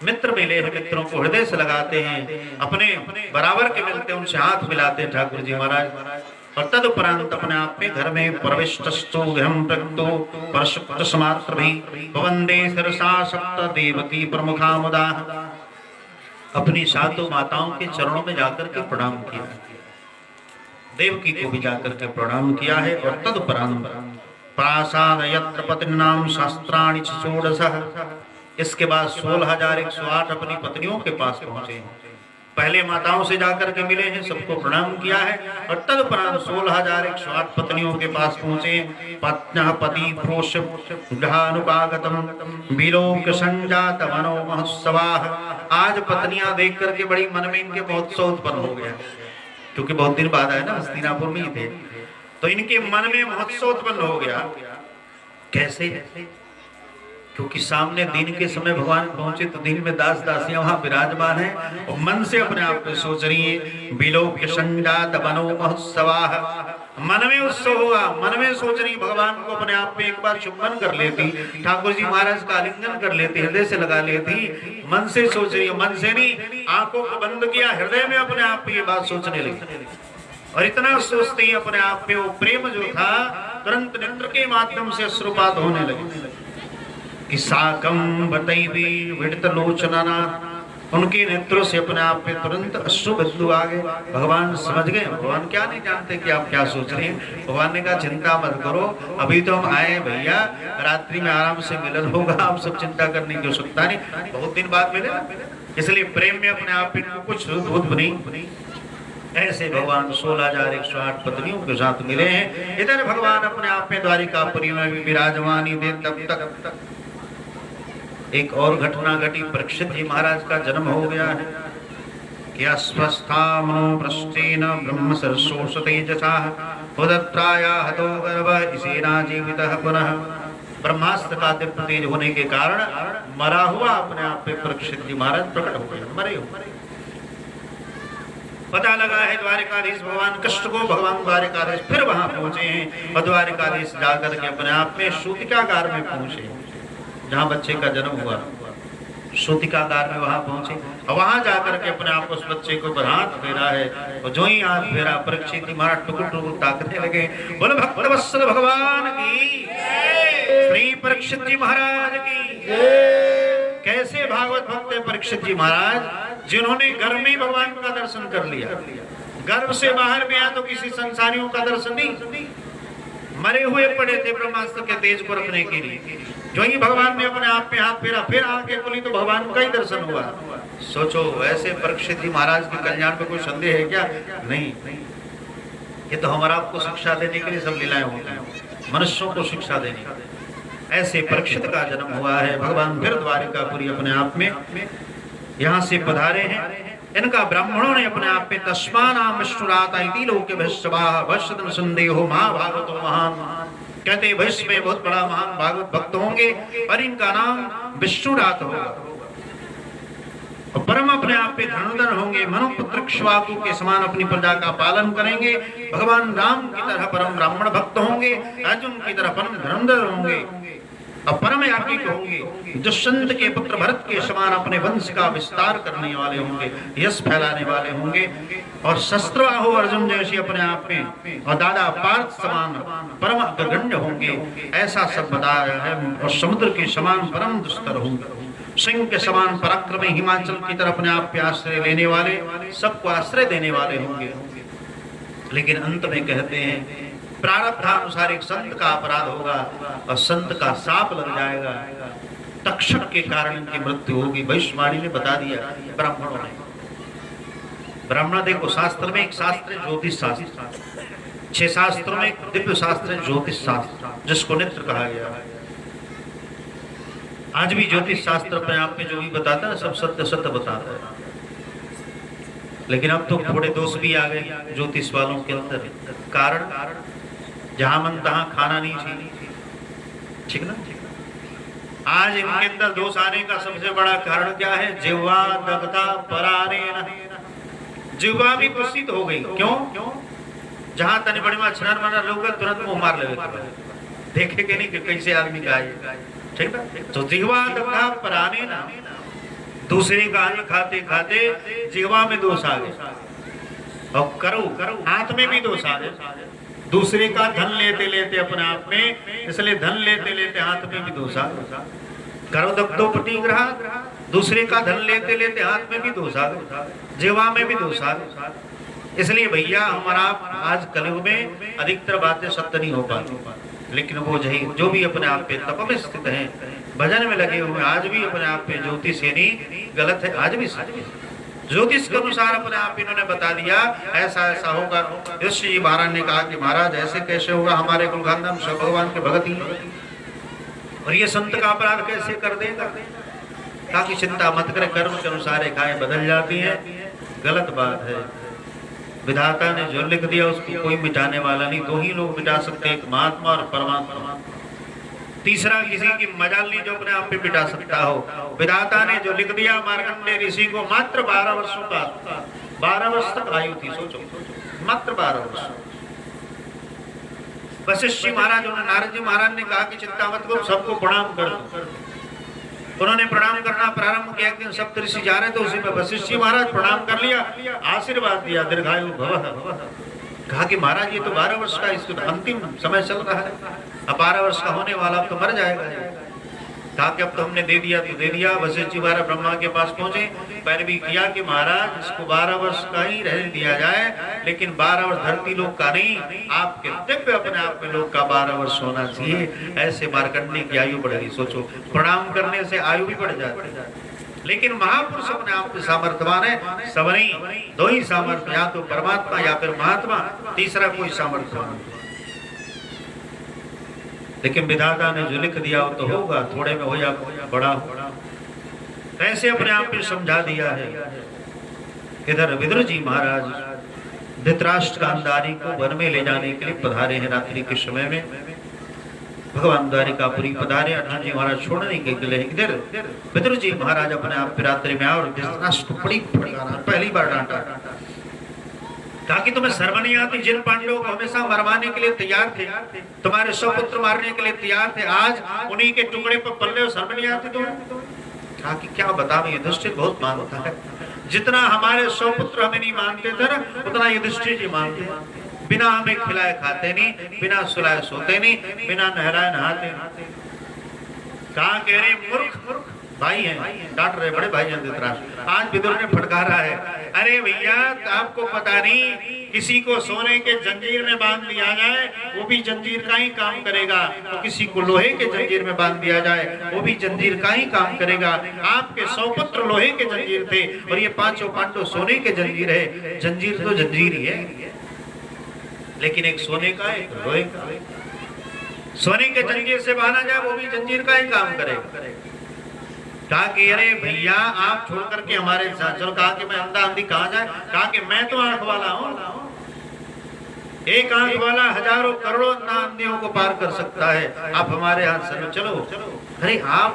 मित्र मिले हैं, मित्रों को हृदय से लगाते हैं, अपने बराबर के मिलते हैं उनसे हाथ मिलाते हैं ठाकुर जी महाराज। और तदुपरांत अपने आप में घर में प्रविष्टस्तु गृहं प्रक्तो परशुमात्रभि वंदे शिरसा सप्त देवकी प्रमुखा मुदा। अपनी सातों माताओं के चरणों में जाकर के प्रणाम किया, देवकी को भी जाकर के प्रणाम किया है। और तदुपरांत प्रासाद यत्र पत्नीनाम शास्त्राणि षोडशः। इसके बाद 16,108 अपनी पत्नियों के पास पहुंचे। पहले माताओं से जाकर के मिले हैं, सबको प्रणाम किया है। और तदुपरांत 16,108 पत्नियों के पास पहुंचे। पत्न्यः पति प्रोष ग्रहानुपागतम विलोक संजात मनो महोत्सवाः। आज पत्नियां देख करके बड़ी मन में इनके महोत्सव उत्पन्न हो गया, क्योंकि बहुत दिन बाद आए ना, हस्तिनापुर में ही थे, तो इनके मन में महोत्सव उत्पन्न हो गया। कैसे? क्योंकि सामने दिन के समय भगवान पहुंचे तो दिन में दास दासियां वहां विराजमान है और मन से अपने आप को सोच रही है विलोक संजात मनो महोत्सवाः। मन में उत्सव हुआ, मन में सोच रही भगवान को अपने आप में एक बार चुंबन कर लेती, ठाकुर जी महाराज का आलिंगन कर लेती, हृदय से लगा लेती। मन से सोच रही, मन से नहीं, आंखों को बंद किया, हृदय में अपने आप में ये बात सोचने लगी। और इतना सोचते ही अपने आप में वो प्रेम जो था तुरंत नेत्र के माध्यम से अश्रुपात होने लगे। साकम बतैवी विदित लोचना। उनके नेत्रों से अपने आप में तुरंत अश्रु बिंदु आ गए। भगवान समझ गए, भगवान क्या नहीं जानते कि आप क्या सोच रहे हैं। भगवान ने कहा चिंता मत करो, अभी तो हम आए भैया, रात्रि में आराम से मिलन होगा, आप सब चिंता करने की आवश्यकता नहीं, बहुत दिन बाद मिले, इसलिए प्रेम में अपने आप में कुछ बुद्ध नहीं। ऐसे भगवान 16,108 पत्नियों के साथ मिले हैं। इधर भगवान अपने आप में द्वारिकापुरी में भी विराजमान ही थे। तब तक एक और घटना घटी, परीक्षित जी महाराज का जन्म हो गया है कि अस्वस्था मनोभ्रष्टेन ब्रह्म सरसोष तेजसा उदत्राया हतो गर्भ इसेना जीवितः पुनः। ब्रह्मास्त्र का दिव्य तेज होने के कारण मरा हुआ अपने आप पे परीक्षित जी महाराज प्रकट हो गए, मरे हुए। पता लगा है द्वारिकाधीश भगवान कृष्ण को, भगवान द्वारिकाधीश फिर वहां पहुंचे हैं और द्वारिकाधीश जाकर के अपने आप में सूतिकागार में पहुंचे, जहां बच्चे का जन्म हुआ सूतिकागार में वहां पहुंचे और वहां जाकर के अपने आप उस बच्चे को हाथ फेरा है और जो ही हाथ फेरा परीक्षित जी महाराज टुकुर टुकुर ताकने लगे। बोले भक्त वत्सल भगवान की, श्री परीक्षित जी महाराज की। कैसे भागवत भक्त है परीक्षित जी महाराज, जिन्होंने गर्भ में भगवान का दर्शन कर लिया, गर्भ से बाहर भी आया तो किसी संसारियों का दर्शन नहीं, मरे हुए पड़े थे ब्रह्मास्त्र के तेज को रखने के लिए। जो ही भगवान ने अपने आप पे हाथ फेरा, फिर आंखें खुली तो भगवान का ही दर्शन हुआ। सोचो ऐसे परीक्षित जी महाराज के कल्याण में कोई संदेह है क्या? नहीं, ये तो हमारा आपको शिक्षा देने के लिए सब लीलाएं होती हैं, मनुष्यों को शिक्षा देने। ऐसे परीक्षित का जन्म हुआ है, भगवान फिर द्वारिकापुरी अपने आप में यहाँ से पधारे हैं। इनका ब्राह्मणों ने अपने आप पे तस्मानाम विष्णुराता इति लोके भस्वाहा भस्वदन संदेहो महाभागवतो महान, कहते भविष्य में बहुत बड़ा महान भागवत भक्त होंगे और इनका नाम विष्णुरात होगा। और परम अपने आप पे धनुर्धर होंगे, मनुपुत्र इक्ष्वाकु के समान अपनी प्रजा का पालन करेंगे, भगवान राम की तरह परम ब्राह्मण भक्त होंगे, अर्जुन की तरह परम धनुर्धर होंगे और परम याज्ञिक होंगे, दुष्यंत के पुत्र भरत के समान अपने वंश का विस्तार करने वाले होंगे, यश फैलाने वाले होंगे और शस्त्रवाहु अर्जुन जैसे अपने आप में और दादा पार्थ समान परम अग्रगण्य होंगे, ऐसा सब बताया है। और समुद्र के समान परम दुस्तर होंगे, सिंह के समान पराक्रमी, हिमाचल की तरफ अपने आप पे आश्रय लेने वाले, सबको आश्रय देने वाले होंगे। लेकिन अंत में कहते हैं प्रारब्धानुसार एक संत का अपराध होगा और संत का साप लग जाएगा, तक्षक के कारण इनकी मृत्यु होगी। भविष्यवाणी ने बता दिया ब्राह्मणों ने। ब्राह्मण देखो, शास्त्र में एक शास्त्र है ज्योतिष शास्त्र, 6 शास्त्रों में एक दिव्य शास्त्र है ज्योतिष शास्त्र, जिसको नेत्र कहा गया है। आज भी ज्योतिष शास्त्र अपने आप में जो भी बताता है सब सत्य सत्य बताता है, लेकिन अब तो थोड़े दोष भी आ गए ज्योतिष वालों के अंदर। कारण जहां मन तहां खाना नहीं चाहिए, ठीक ना। आज इनके अंदर दोष आने का सबसे बड़ा कारण क्या है? जिह्वा दग्धा परारेण, जिह्वा भी दूषित हो गई। क्यों? जहां तनी बड़ी में छनर मनर लोग तुरंत मुंह मार लेवे, देखेंगे नहीं कि कैसे आदमी का है, ठीक ना। तो जिह्वा दग्धा परारेण, दूसरे का अन्न खाते खाते जिह्वा में दोष आ गए और करो हाथ में भी दोष आ गए। दूसरे का धन लेते लेते अपने आप में, इसलिए धन लेते लेते हाथ में भी दोष आ गया। करो दग्धोपटी ग्रह, दूसरे का धन लेते लेते हाथ में भी दोष आ गया, जिह्वा में भी दोष आ गया। इसलिए भैया हमारा आज कलयुग में अधिकतर बातें सत्य नहीं हो पाती, लेकिन वो जो भी अपने आप पे तप में स्थित है, भजन में लगे हुए, आज भी अपने आप पे ज्योतिष यानी गलत है, आज भी सच है। ज्योतिष के अनुसार अपने आप इन्होंने बता दिया ऐसा ऐसा होगा। ऋषि जी महाराज ने कहा कि महाराज ऐसे कैसे होगा, हमारे कुल खानदान सब भगवान के भगत ही और ये संत का अपराध कैसे कर देगा। ताकि चिंता मत करे, कर्म के अनुसार रेखाएं बदल जाती हैं, गलत बात है। विधाता ने जो लिख दिया उसको कोई मिटाने वाला नहीं, 2 ही लोग मिटा सकते, एक महात्मा और परमात्मा। तीसरा किसी की मजाल नहीं जो अपने आप पे मिटा सकता हो। विधाता ने जो लिख दिया, मार्कंडेय ऋषि को मात्र 12 वर्षों का, 12 वर्ष तक आयु थी, सोचो मात्र 12 वर्ष। वशिष्ठ जी महाराज, नारद जी महाराज ने कहा कि चिंता मत करो, सबको प्रणाम कर दो। उन्होंने प्रणाम करना प्रारंभ किया। एक दिन सप्त ऋषि जा रहे थे, उसी में वशिष्ठ जी महाराज प्रणाम कर लिया, आशीर्वाद दिया, दीर्घायु भवः। कहा कि महाराज ये तो 12 वर्ष का इसको अंतिम समय चल रहा है, अब 12 वर्ष का होने वाला, अब तो मर जाएगा। कहा कि अब तो हमने दे दिया तो दे दिया। वशिष्ठ जी महाराज ब्रह्मा के पास पहुंचे, पैरवी किया कि महाराज इसको 12 वर्ष का ही रहने दिया जाए, लेकिन 12 वर्ष धरती लोक का नहीं, आपके दिव्य अपने आप में लोक का 12 वर्ष होना चाहिए। ऐसे मार्कंडेय की आयु बढ़ेगी। सोचो, प्रणाम करने से आयु भी बढ़ जाती है, लेकिन महापुरुष अपने आप में सामर्थ्यवान है। सब नहीं, 2 ही सामर्थ्य, या तो परमात्मा या फिर महात्मा, तीसरा कोई सामर्थ्यवान। लेकिन विधाता ने जो लिख दिया वो तो होगा, थोड़े में हो या बड़ा हो, ऐसे अपने आप में समझा दिया है। इधर विदुर जी महाराज धृतराष्ट्र गांधारी को वन में ले जाने के लिए पधारे हैं रात्रि के समय में। भगवान द्वारिकापुरी पधारे। अर्जुन जी महाराज छोड़ने के लिए इधर विदुर जी महाराज अपने आप रात्रि में और बड़ी पहली बार डांटा, कहा कि तुम्हें शर्म नहीं आती? जिन पांडवों को हमेशा मरवाने के लिए तैयार थे, तुम्हारे सौपुत्र मारने के लिए तैयार थे, आज उन्हीं के टुकड़े पर पल्ले हो, शर्म नहीं आती तुम्हें? कहा कि क्या बताऊं, युधिष्ठिर बहुत मानता है, जितना हमारे सौपुत्र हमें नहीं मानते थे ना, उतना युधिष्ठिर जी मानते हैं। बिना हमें खिलाए खाते नहीं, बिना सुलाए सोते नहीं, बिना नहलाए नहाते नहीं। कहा कह रहे मूर्ख भाई हैं, डांट रहे बड़े भाई हैं धृतराष्ट्र। आज विदुर ने फटकारा है, अरे भैया आपको पता नहीं, किसी को सोने के जंजीर में बांध दिया जाए वो भी जंजीर का ही काम करेगा, तो किसी को लोहे के जंजीर में बांध दिया जाए वो भी जंजीर का ही काम करेगा। आपके सौपुत्र लोहे के जंजीर थे और ये पांचों पांडव सोने के जंजीर है। जंजीर तो जंजीर ही है, लेकिन एक सोने का एक लोहे का। सोने के जंजीर से बांधा जाए वो भी जंजीर का ही काम करेगा। कहा कि अरे भैया आप छोड़ करके हमारे साथ चलो। कहा कि मैं अंधा अंधी कहाँ जाए? कहा कि मैं तो आंख वाला हूँ, एक आंख वाला हजारों करोड़ों अंधियों को पार कर सकता है, आप हमारे हाथ से चलो। अरे आप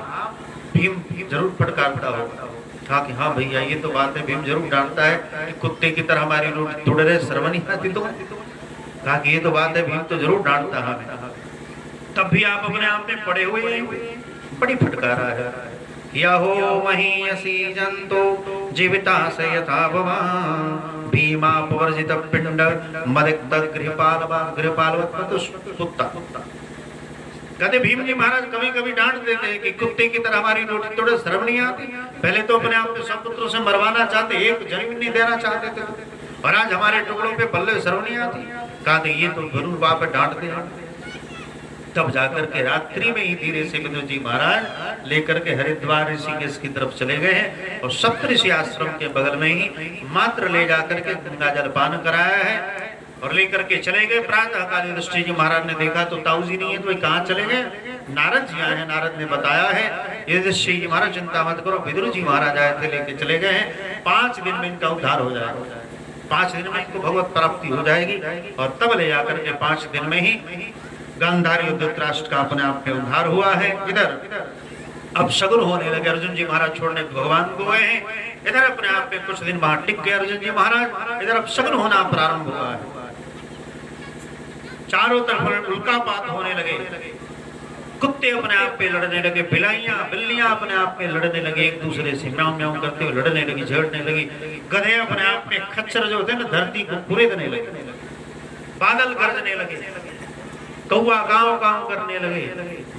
भीम जरूर फटकारता होगा। कहा कि हाँ भैया ये तो बात है, भीम जरूर डांटता है कि कुत्ते की तरह हमारी रोटी तोड़ रहे, शर्म नहीं आती तो? कहा कि ये तो बात है, भीम तो जरूर डांटता है, तब भी आप अपने आप में पड़े हुए हैं। बड़ी फटकारा है, या हो महीयसी जंतु जीविता से यथा भवान भीमा पवर्जित पिंड मदिक्त गृहपालवत कुत्ता। कहते भीम जी महाराज कभी कभी डांट देते हैं कि कुत्ते की तरह हमारी रोटी तोड़े, शर्म नहीं आती? पहले तो अपने आप को सपुत्रों से मरवाना चाहते, एक जमीन नहीं देना चाहते थे, और आज हमारे टुकड़ों पे पल्ले, शर्म नहीं आती? कहते ये तो जरूर बाप डांटते हैं। तब जाकर के रात्रि में ही धीरे से विदुर जी महाराज लेकर के हरिद्वार ऋषिकेश की तरफ चले गए हैं, और सप्तऋषि आश्रम के बगल में ही मात्र ले जाकर के गंगा जल पान कराया है और लेकर के चले गए। प्रातः काल युधिष्ठिर जी महाराज ने देखा तो ताऊ जी नहीं है, तो कहाँ चले गए? नारद जी आए हैं, नारद ने बताया है युधिष्ठिर जी महाराज चिंता मत करो, विदुर जी महाराज आए थे, लेके चले गए हैं। 5 दिन में इनका उद्धार हो जाएगा, 5 दिन में इनको भगवत प्राप्ति हो जाएगी, और तब ले जाकर के 5 दिन में ही गांधारी धृतराष्ट्र का अपने आप में उद्धार हुआ है। इधर अब शगुन होने लगे, अर्जुन जी महाराज छोड़ने भगवान को गए हैं। इधर अपने आप में कुछ दिन वहां टिक गए अर्जुन जी महाराज, इधर अब शगुन होना प्रारंभ हुआ है। चारों तरफ उल्कापात होने लगे, कुत्ते अपने आप पे लड़ने लगे, बिल्लियां अपने आप में लड़ने लगे, एक दूसरे से म्याऊं म्याऊं करते हुए लड़ने लगी, झेड़ने लगी। गधे अपने आप में, खच्चर जो होते ना धरती को कुरेदने लगे, बादल गरजने लगे, कौवा गांव गांव करने लगे,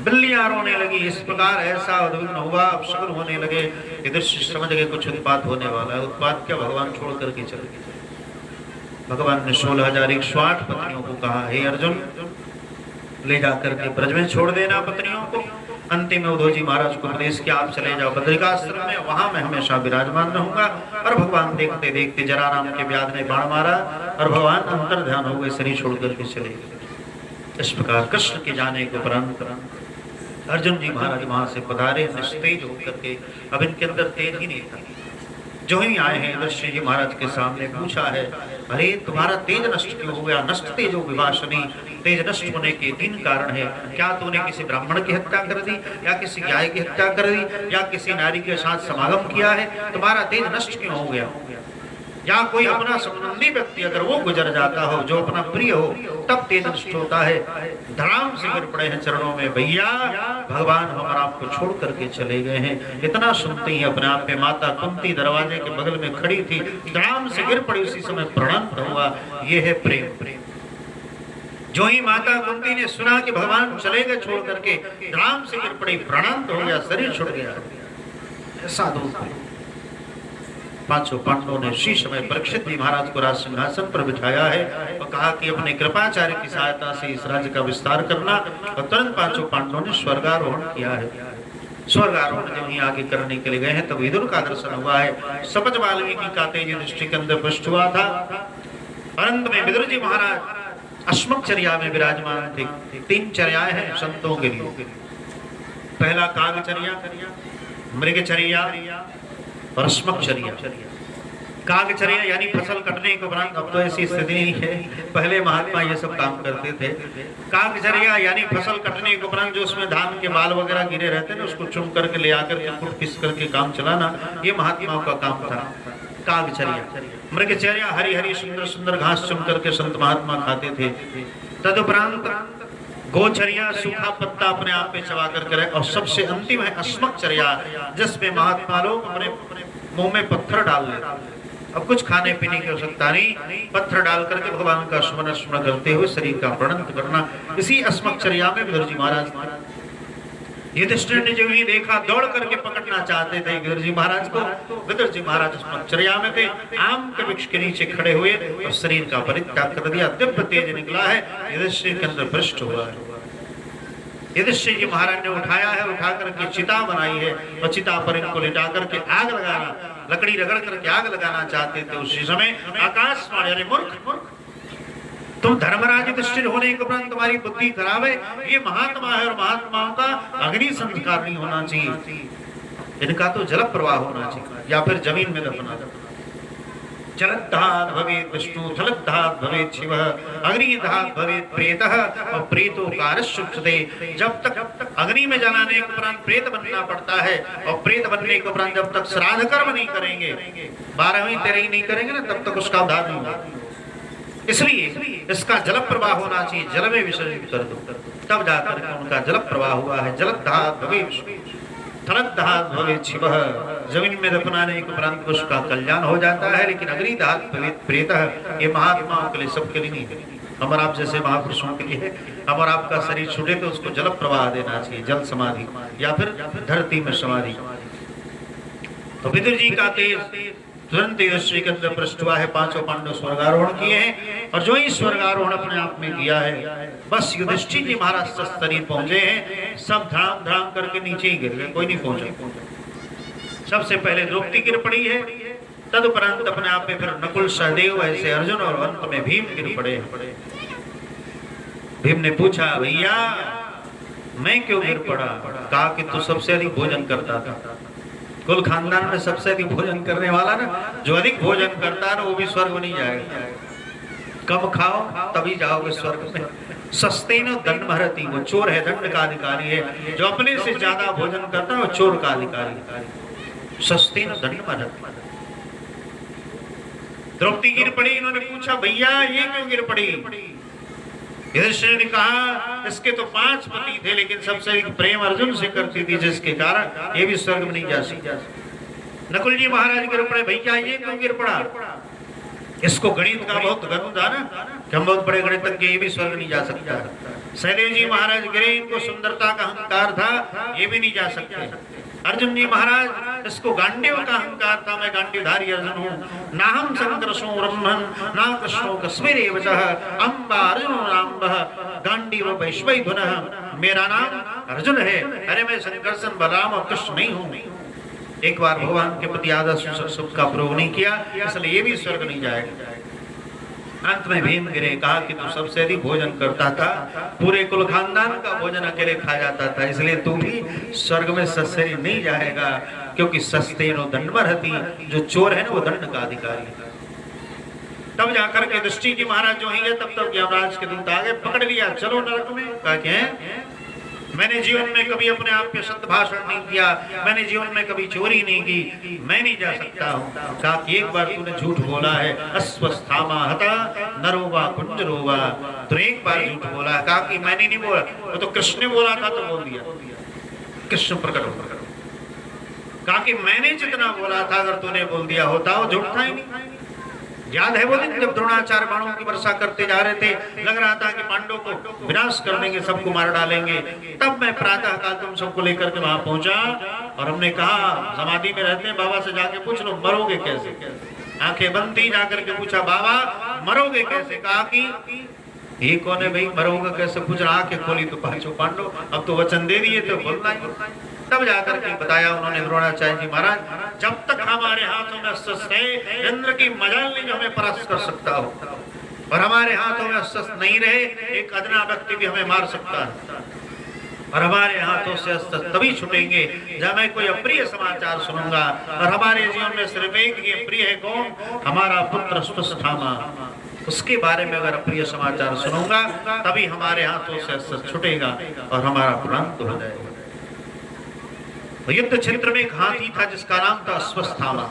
बिल्लियां रोने लगी। इस प्रकार ऐसा उद्विग्न हुआ, अब शगुन होने लगे। इधर समझ गए कुछ उत्पात होने वाला है। उत्पात क्या, भगवान छोड़ करके चले गए। भगवान ने 16,108 पत्नियों को कहा, हे अर्जुन ले जाकर के ब्रज में छोड़ देना पत्नियों को। अंतिम में उद्धव जी महाराज को उपदेश किया, आप चले जाओ बद्रिकाश्रम में, वहां मैं हमेशा विराजमान रहूंगा। और भगवान देखते देखते जराराम के व्याध ने बाण मारा और भगवान अंतर ध्यान हो गए, शरीर छोड़ करके चले गए। इस प्रकार कृष्ण के जाने को उपरांत अर्जुन जी महाराज वहां से पधारे निस्तेज होकर के। अब इनके अंदर तेज ही नहीं था। जो ही आए हैं युधिष्ठिर जी महाराज के सामने पूछा है, अरे तुम्हारा तेज नष्ट क्यों हो गया? नष्ट तेजो विभाषणी, तेज नष्ट होने के 3 कारण है। क्या तूने किसी ब्राह्मण की हत्या कर दी, या किसी गाय की हत्या कर दी, या किसी नारी के साथ समागम किया है? तुम्हारा तेज नष्ट क्यों हो गया? या कोई अपना संबंधी व्यक्ति अगर वो गुजर जाता हो, जो अपना प्रिय हो, तब तेज नष्ट होता है। धड़ाम से गिर पड़े हैं चरणों में, भैया भगवान हमारा आपको छोड़ करके चले गए हैं। इतना सुनते ही अपने आप में माता कुंती दरवाजे के बगल में खड़ी थी, धड़ाम से गिर पड़ी, उसी समय प्रणत हुआ। ये है प्रेम। जो ही माता कुंती ने सुना कि भगवान चले गए छोड़ करके, धड़ाम से गिर पड़ी, प्रणत हो गया, शरीर छूट गया। ऐसा दुख। 5 पांडवों ने उसी समय परीक्षित जी महाराज को राज सिंहासन पर बिठाया है और कहा कि अपने कृपाचार्य की सहायता से इस राज्य का विस्तार करना। और तुरंत 5 पांडवों ने स्वर्गारोहण किया है। स्वर्गारोहण जब ही आगे करने के लिए गए हैं तब विदुर का दर्शन हुआ है। सपज वाल्मीकि का तेज दृष्टि के अंदर पुष्ट हुआ था। अंत में विदुर जी महाराज अस्मकचर्या में विराजमान थे। 3 चर्याएं हैं संतों के लिए। पहला कागचर्या, मृगचर्या और अस्मकचर्या। कागचर्या यानी फसल कटने के उपरांत, अब तो ऐसी स्थिति नहीं है, पहले महात्मा ये सब काम करते थे। कागचर्या यानी फसल कटने के उपरांत जो उसमें धान के बाल वगैरह गिरे रहते हैं ना, उसको चुन करके ले आकर के कुट पिस करके काम चलाना, ये महात्माओं का काम था। कागचर्या, मृगचर्या हरी हरी सुंदर सुंदर घास चुन करके संत महात्मा खाते थे। तदुपरांत गोचर्या, सूखा पत्ता अपने आप पे चबा करके रहे। और सबसे अंतिम है अस्मकचर्या, जिसमें महात्मा लोग अपने मुंह में पत्थर डाल लेते। अब कुछ खाने पीने की आवश्यकता नहीं, पत्थर डाल करके भगवान का स्मरण करते हुए शरीर का प्रणन करना। इसी अस्मकचर्या में विदुर जी महाराज, युधिष्ठिर ने जो ही देखा दौड़ करके पकड़ना चाहते थे विदुर जी महाराज को। विदुर जी महाराज अस्मकचर्या में थे, आम के वृक्ष के नीचे खड़े हुए और शरीर का परित्याग कर दिया। दिव्य तेज निकला है, युधिष्ठिर के अंदर भ्रष्ट हुआ है। युधिष्ठिर जी महाराज ने उठाया है, उठा करके चिता बनाई है और चिता पर इनको लिटा करके आग लगाना, लकड़ी रगड़ करके आग लगाना चाहते थे। उसी समय आकाशवाणी, अरे मूर्ख, तुम धर्मराज युधिष्ठिर होने के उपरांत तुम्हारी बुद्धि खराब है, ये महात्मा है और महात्माओं का अग्नि संस्कार नहीं होना चाहिए, इनका तो जल प्रवाह होना चाहिए या फिर जमीन में दफना। जलद्धात भवेत् विष्णु, थलद्धात भवेत् शिवः, अग्निधात भवेत् प्रेतः और प्रेतो कारश्चुच्यते। जब तक अग्नि में जलाने के उपरांत प्रेत बनना पड़ता है और प्रेत बनने के उपरांत जब तक श्राद्ध कर्म नहीं करेंगे, 12वीं 13वीं नहीं करेंगे ना, तब तक उसका उद्धार नहीं होगा। इसलिए इसका जल प्रवाह होना चाहिए, जल में विसर्जित कर दो, तब जाकर उनका जल प्रवाह हुआ है। जलद्धात भवेत् थलद्धात भवेत् शिवः, जमीन में दफनाने के उपरांत उसका कल्याण हो जाता है। लेकिन अग्निधात भवेत् प्रेतः, ये महात्माओं के लिए, सबके लिए नहीं है। हम और आप जैसे महापुरुषों के लिए, हम और आपका शरीर छूटे तो उसको जल प्रवाह देना चाहिए, जल समाधि या फिर धरती में समाधि। तो विदुर जी का तेज तुरंत युधिष्ठिर के अंदर प्रविष्ट हुआ है। पांचों पांडव स्वर्गारोहण किए हैं और जो ही स्वर्गारोहण अपने आप में किया है, बस युधिष्ठिर जी महाराज शरीर पहुंचे हैं, सब धड़ाम धड़ाम करके नीचे ही गिर गए, कोई नहीं पहुंचा। सबसे पहले द्रौपदी गिर पड़ी है, तदुपरांत अपने आप में फिर नकुल, सहदेव, ऐसे अर्जुन और अंत में भीम गिर पड़े। भीम ने पूछा, भैया मैं क्यों गिर पड़ा? कहा कि तू सबसे अधिक भोजन करता था, कुल खानदान में सबसे अधिक भोजन करने वाला ना, जो अधिक भोजन करता है ना वो भी स्वर्ग नहीं जाएगा। कम खाओ तभी जाओगे स्वर्ग में। सस्ते न दंड महरती, वो चोर है, दंड का अधिकारी है। जो अपने से ज्यादा भोजन करता है वो चोर का अधिकारी। सस्ते न दंड महरती। द्रौपदी गिर पड़ी, इन्होंने पूछा भैया ये क्यों गिर पड़ी? युधिष्ठिर ने कहा इसके तो 5 पति थे, लेकिन सबसे अधिक प्रेम अर्जुन से करती थी, जिसके कारण ये भी स्वर्ग में नहीं जा सकती। नकुल जी महाराज गिर पड़े, भैया ये क्यों गिर पड़ा? इसको गणित का बहुत गर्व था ना कि हम बहुत बड़े गणितज्ञ, ये भी स्वर्ग नहीं जा सकता। सहदेव जी महाराज गिरे, इनको सुंदरता का अहंकार था, ये भी नहीं जा सकते। अर्जुन जी महाराज, इसको गांडीव का अहंकार था, मैं गांडीवधारी अर्जुन हूँ। ना हम संकृष्णो ब्रह्मन् ना कृष्णो कस्मिरेव चः, अम्बा अर्जुनो नाम्बः गांडीव वैश्वैधुनः। मेरा नाम अर्जुन है, अरे मैं संकर्षण बलराम और कृष्ण नहीं हूँ। एक बार भगवान के प्रति आदर सुख का प्रयोग नहीं किया, इसलिए ये भी स्वर्ग नहीं जाएगा। अंत में भीम गिरे, कहा कि तू सबसे अधिक भोजन करता था, पूरे कुल खानदान का भोजन अकेले खा जाता था, इसलिए तू भी स्वर्ग में सस्ते नहीं जाएगा, क्योंकि सस्ते नो दंड महरती, जो चोर है ना वो दंड का अधिकारी है। तब जाकर के युधिष्ठिर जी महाराज जो ही तब तक यमराज के दूत आ गए, पकड़ लिया, चलो नरक में। कहा क्या? मैंने जीवन में कभी अपने आप पे सत्य भाषण नहीं किया, मैंने जीवन में कभी चोरी नहीं की, मैं नहीं जा सकता हूँ। कहा कि एक बार तूने झूठ बोला है, अस्वस्थामा हता नरोवा कुंजरोवा, तो एक बार झूठ बोला। कहा कि मैंने नहीं बोला, वो तो कृष्ण ने बोला था तो बोल दिया, कृष्ण प्रकट हो। कहा कि मैंने जितना बोला था अगर तूने बोल दिया होता वो झूठ था ही नहीं। याद है वो दिन जब द्रोणाचार्य बाणों की वर्षा करते जा रहे थे, लग रहा था कि पांडवों को विनाश कर देंगे, सबको मार डालेंगे, तब मैं प्रातः काल तुम सबको लेकर के वहां पहुंचा और हमने कहा समाधि में रहते हैं, बाबा से जाके पूछ लो मरोगे कैसे। आंखें बंद थी, जाकर के पूछा बाबा मरोगे कैसे? कहा कि ये कौन है भाई, मरोगे कैसे पूछ रहा? आंखें खोली तो पांचों पांडव, अब तो वचन दे दिए तो बोलना ही। तब जाकर के बताया उन्होंने द्रोणाचार्य जी महाराज, जब तक हमारे हाथों में अस्त्र है, इंद्र की मजाल नहीं जो हमें परास्त कर सकता हो, और हमारे हाथों में अस्त्र नहीं रहे, एक अदना व्यक्ति भी हमें मार सकता है। और हमारे हाथों से अस्त्र तभी छूटेंगे जब मैं कोई अप्रिय समाचार सुनूंगा। और हमारे जीवन में सिर्फ एक ही अप्रिय है, कौन? हमारा पुत्र अश्वत्थामा। उसके बारे में अगर अप्रिय समाचार सुनूंगा तभी हमारे हाथों से अस्त्र छूटेगा और हमारा प्राण हो जाएगा। युद्ध क्षेत्र में एक हाथी था जिसका नाम था अश्वत्थामा।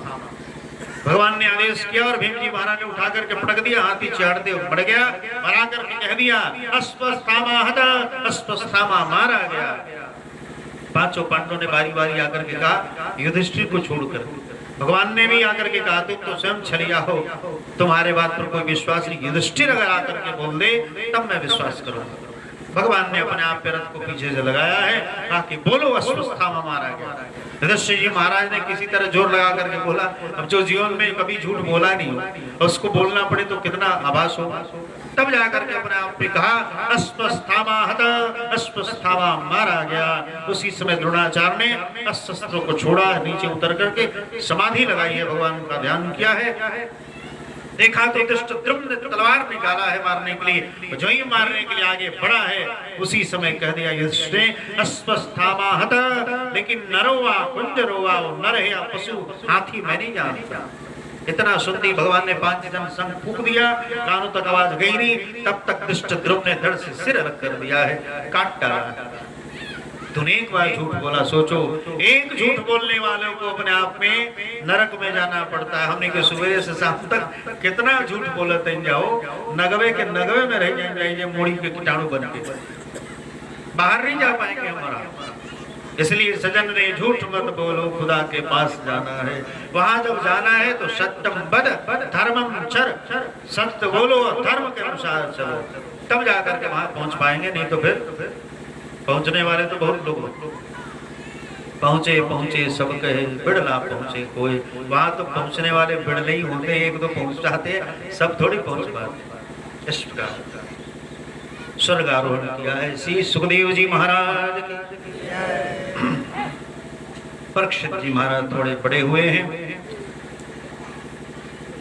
भगवान ने आदेश किया और भीम जी महाराज ने उठा करके पटक दिया, हाथी चढ़ते बढ़ गया और आकर के कह दिया अश्वत्थामा हता, अश्वत्थामा मारा गया। पांचों पांडवों ने बारी बारी आकर के कहा युधिष्ठिर को छोड़कर। भगवान ने भी आकर के कहा तुम तो स्वयं छलिया हो, तुम्हारे बात पर कोई विश्वास नहीं, युधिष्ठिर अगर आकर के बोल दे तब मैं विश्वास करूंगा। भगवान ने अपने आप पे रथ को पीछे से लगाया है, कहा कि बोलो अश्वत्थामा मारा गया। युधिष्ठिर जी महाराज ने किसी तरह जोर लगा करके बोला। अब जो जीवन में कभी झूठ बोला नहीं हो उसको बोलना पड़े तो कितना आभास होगा। तब जाकर के अपने आप पे कहा अश्वत्थामा हता, अश्वत्थामा मारा गया। उसी समय द्रोणाचार्य ने अस्त्र को छोड़ा, नीचे उतर करके समाधि लगाई है, भगवान का ध्यान किया है। देखा तो धृष्टद्युम्न ने तलवार निकाला है मारने के लिए, जो ही मारने के लिए आगे बढ़ा है उसी समय कह दिया युधिष्ठिर अश्वत्थामा हता, लेकिन नरोवा कुंजरोवा, नर है या पशु, हाथी मैं नहीं जानता। इतना सुनती भगवान ने 5 जन संग फूंक दिया, कानों तक आवाज गई नहीं, तब तक धृष्टद्युम्न ने धड़ से सिर रख कर दिया है, काट डाला। तूने एक बार झूठ बोला, सोचो एक झूठ बोलने वालों को अपने आप में नरक में जाना पड़ता है। हमने के सुबह से शाम तक कितना झूठ बोलते जाओ, नगवे के नगवे में रह जाएंगे, मोड़ी के कीटाणु बन के बाहर नहीं जा पाएंगे हमारा। इसलिए सजन ने झूठ मत बोलो, खुदा के पास जाना है। वहां जब जाना है तो सत्यम बद धर्मम चर, सत्य बोलो धर्म के अनुसार चलो, तब जाकर के वहां पहुंच पाएंगे। नहीं तो फिर पहुंचने वाले तो बहुत लोग पहुंचे पहुंचे सब कहे बिड़ला पहुंचे कोई। वहां तो पहुंचने वाले बिड़ले ही होते, एक दो पहुंच जाते, सब थोड़ी पहुंच पाते। इस प्रकार स्वर्ग आरोहण किया है श्री सुखदेव जी महाराज की। परीक्षित जी महाराज थोड़े बड़े हुए हैं।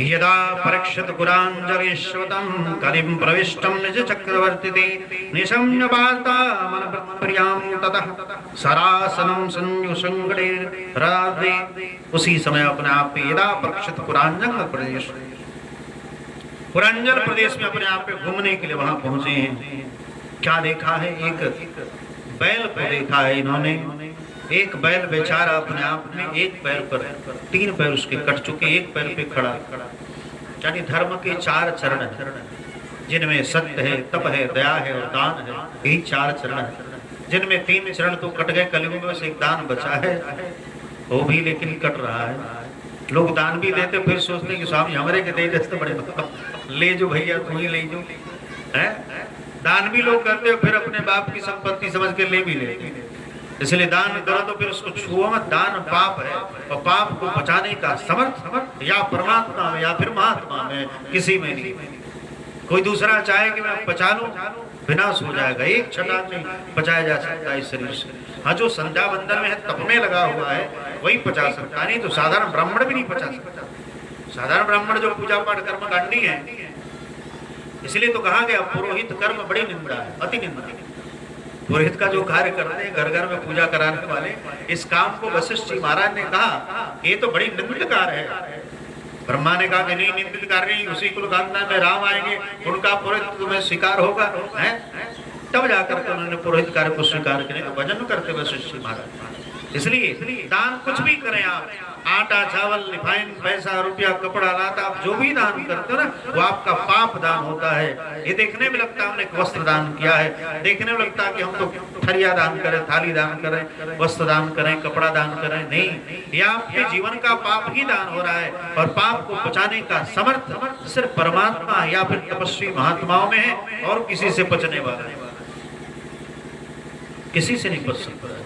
यदा परीक्षित पुरांजलिश्वतं कलिं प्रविष्टं निज चक्रवर्तिते निशम्य वार्ता मन प्रियां ततः सरासनं संयुसंगडे राधे। उसी समय अपने आप पे यदा परीक्षित पुरांजल प्रदेश में अपने आप पे घूमने के लिए वहां पहुंचे हैं। क्या देखा है? एक बैल को देखा है इन्होंने। एक बैल बेचारा अपने आप में एक पैर पर, 3 पैर उसके कट चुके, एक पैर पे खड़ा। यानी धर्म के 4 चरण हैं जिनमें सत्य है, तप है, दया है और दान है। यही 4 चरण है जिनमें 3 चरण तो कट गए, कलयुग में से एक दान बचा है, वो भी लेकिन कट रहा है। लोग दान भी देते फिर सोचते कि स्वामी हमारे के दे दे, बड़े ले जो भैया तू ही ले जो है। दान भी लोग करते हो फिर अपने बाप की संपत्ति समझ के ले भी लेते। इसलिए दान करो तो फिर उसको छुओ मत। दान पाप है और पाप को बचाने का समर्थ या परमात्मा में या फिर महात्मा में, किसी में नहीं। कोई दूसरा चाहे कि मैं बचा लूं, विनाश हो जाएगा। एक छटाक नहीं बचाया जा सकता इस शरीर से। हाँ, जो संध्या बंधन में है, तप में लगा हुआ है, वही बचा सकता, नहीं तो साधारण ब्राह्मण भी नहीं बचा सकता। साधारण ब्राह्मण जो पूजा पाठ कर्म कांडी है, इसलिए तो कहा गया पुरोहित कर्म बड़ी निंदा है, अति निंदा है। पुरोहित का जो कार्य करते हैं, घर घर में पूजा कराने वाले, इस काम को वशिष्ठ जी महाराज ने कहा ये तो बड़ी निंदित कार्य है। ब्रह्मा ने कहा कि नहीं, निंदित कार्य नहीं, उसी कुल खानदान में राम आएंगे, उनका पुरोहित तुम्हें स्वीकार होगा है। तब जाकर के उन्होंने पुरोहित कार्य को स्वीकार किया, तो भजन करते वशिष्ठ जी महाराज। इसलिए दान कुछ भी करें आप, आटा चावल रिफाइन पैसा रुपया कपड़ा लाता, आप जो भी दान करते हो ना, वो आपका पाप दान होता है। ये देखने में लगता है हमने वस्त्र दान किया है, देखने में लगता है कि हम तो थरिया दान करें, थाली दान करें, वस्त्र दान करें, कपड़ा दान करें। नहीं, ये आपके जीवन का पाप ही दान हो रहा है। और पाप को बचाने का समर्थ सिर्फ परमात्मा या फिर तपस्वी महात्माओं में है, और किसी से बचने वाला है, किसी से नहीं बच सकता।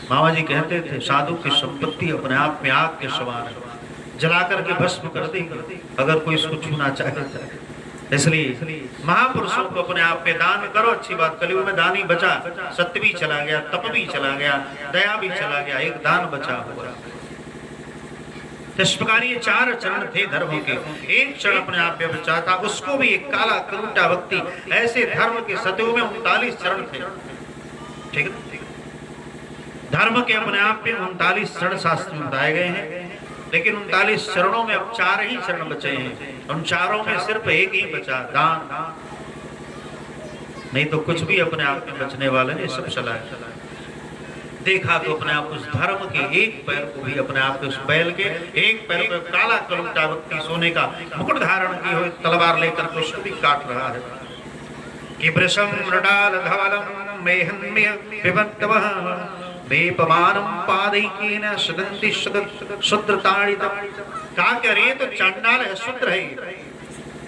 मामा जी कहते थे साधु की संपत्ति अपने आप में आग के समान है, जलाकर के भस्म कर देगी अगर कोई इसको छूना चाहे। इसलिए महापुरुषों को अपने आप में दान करो, अच्छी बात। कलयुग में दान ही बचा, सत्य भी चला गया, तप भी चला गया, दया भी चला गया, एक दान बचा हुआ। इस प्रकार ये 4 चरण थे धर्म के। एक चरण अपने आप में बचा था, उसको भी एक काला करूटा व्यक्ति। ऐसे धर्म के सतयुग में 39 चरण थे। ठीक है। धर्म के अपने आप में 39 शरण शास्त्र में बताए गए हैं, लेकिन 39 चरणों में अब 4 ही चरण बचे हैं। उन चारों में सिर्फ एक ही बचा, दान। नहीं तो कुछ भी अपने आप में बचने वाले नहीं, सब चला है। देखा तो अपने आप उस धर्म के एक पैर को भी अपने आप उस बैल के एक पैर पर काला कलूटा व्यक्ति सोने का मुकुट धारण की हुई तलवार लेकर के उसको भी काट रहा है। कि वृषम मृडाल धवलम मेहन्य पिबन्तवः वेपमानम पादैकेन सदन्ति शूद्रताड़ित। कहा कि अरे तो चांडाल है, शूद्र है,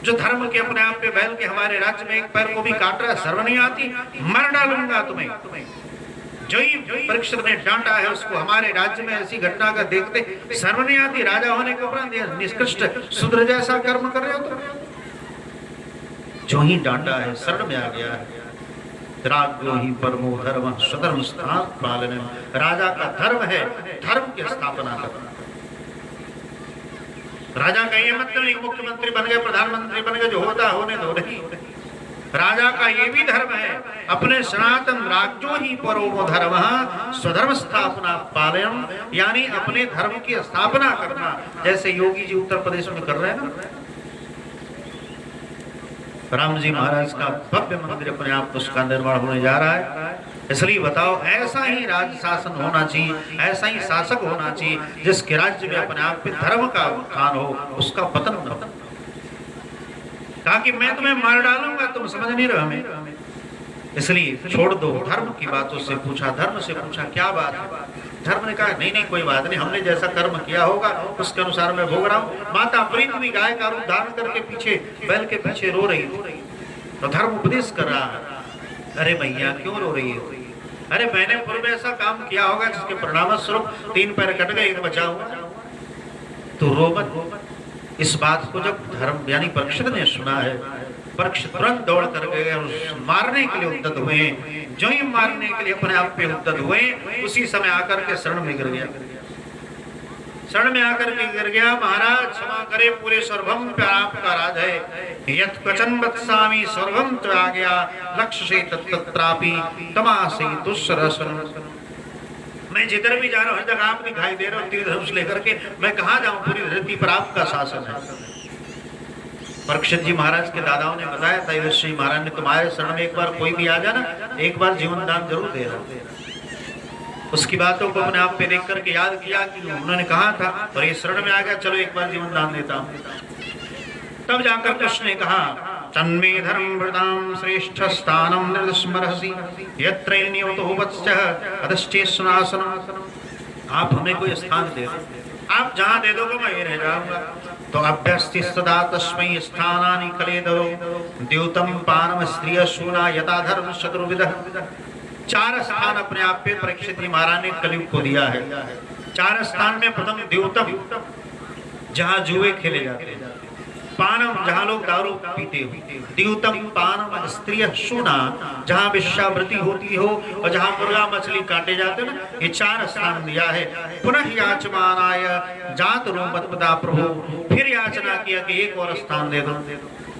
जो धर्म के अपने आप पे बैल के हमारे राज्य में एक पैर को भी काट रहा है, शर्म नहीं आती? मर डालूंगा तुम्हें। जो ही परीक्षित ने डांटा है उसको, हमारे राज्य में ऐसी घटना का देखते शर्म नहीं आती? राजा होने के उपरांत निष्कृष्ट शूद्र जैसा कर्म कर रहे हो तुम। जो ही डांटा है शरण में आ गया है। राजो ही परमो धर्म सधर्म स्थान पालन। राजा का धर्म है धर्म की स्थापना करना। राजा का ये मतलब नहीं मुख्यमंत्री बन गए, प्रधानमंत्री बन गए, जो होता होने दो नहीं। राजा का ये भी धर्म है, अपने सनातन राज्यो ही परोमो धर्म स्वधर्म स्थापना पालन, यानी अपने धर्म की स्थापना करना। जैसे योगी जी उत्तर प्रदेश में कर रहे हैं ना, राम जी महाराज का भव्य मंदिर अपने आप उसका निर्माण होने जा रहा है। इसलिए बताओ, ऐसा ही राज्य शासन होना चाहिए, ऐसा ही शासक होना चाहिए जिसके राज्य में अपने आप पे धर्म का उत्थान हो, उसका पतन न हो। कहा कि मैं तुम्हें मार डालूंगा, तुम समझ नहीं रहे हमें, इसलिए छोड़ दो। धर्म की बातों से पूछा, धर्म से पूछा क्या बात है? धर्म ने कहा नहीं नहीं कोई बात नहीं, हमने जैसा कर्म किया होगा उसके अनुसार मैं भोग रहा हूँ। माता प्रीति गाय का रूप धारण करके पीछे बैल के पीछे रो रही थी, तो धर्म उपदेश कर रहा है। अरे भैया क्यों रो रही है? अरे मैंने पूर्व ऐसा काम किया होगा जिसके परिणाम स्वरूप 3 पैर कट गए, एक बचा हुआ, तो रो मत। इस बात को जब धर्म यानी परीक्षित ने सुना है, परीक्षित तुरंत दौड़ कर गए, मारने के लिए उद्यत हुए। जो ही मारने के लिए अपने आप पे उद्यत हुए, उसी समय आकर के शरण में गिर गया। शरण में आकर के गिर गया, महाराज क्षमा करे, पूरे सर्वम पे आपका राज है। यत् क्वचन वत्सामि सर्वम तो आ गया, लक्ष्य से तत्रापि तमासे दुस्सरसन। मैं जिधर भी जा रहा हूँ हर जगह आप दिखाई दे रहे हो, तीर धनुष लेकर के। मैं कहाँ जाऊँ, पूरी धरती पर आपका शासन है। परीक्षित जी महाराज के दादाओं ने बताया था, युधिष्ठिर जी महाराज ने तुम्हारे शरण में एक बार कोई भी आ जाना, एक बार जीवन दान जरूर देना। उसकी बातों को अपने आप पे देख करके याद किया कि उन्होंने कहा था, और ये शरण में आ गया, चलो एक बार जीवन दान देता हूँ। तब जाकर कृष्ण ने कहा, तन्मे धर्म वृताम श्रेष्ठ स्थानम निर्दस्मरहसि यत्रैन्योतो वत्सः अधश्चेषणासनम। आप हमें कोई स्थान दे दो, आप जहाँ दे दोगे मैं ये रह जाऊंगा। तो अभ्यस्ति सदा तस्मै स्थानानि कलेदरो द्यूतम पानम स्त्रिय शूना यथा धर्म शत्रुविदः। 4 स्थान अपने आप पे परीक्षित जी महाराज ने कलयुग को दिया है। 4 स्थान में प्रथम द्यूतम, जहाँ जुए खेले जाते हैं, पानम जहाँ लोग दारू पीते हो, द्यूतम पानम स्त्रिय शूना जहाँ वेश्यावृत्ति होती हो, और जहाँ मुर्गा मछली काटे जाते हैं ना, ये 4 स्थान दिया है। पुनः याचमानाय जात रूपदा प्रभु, फिर याचना किया कि एक और स्थान दे दो,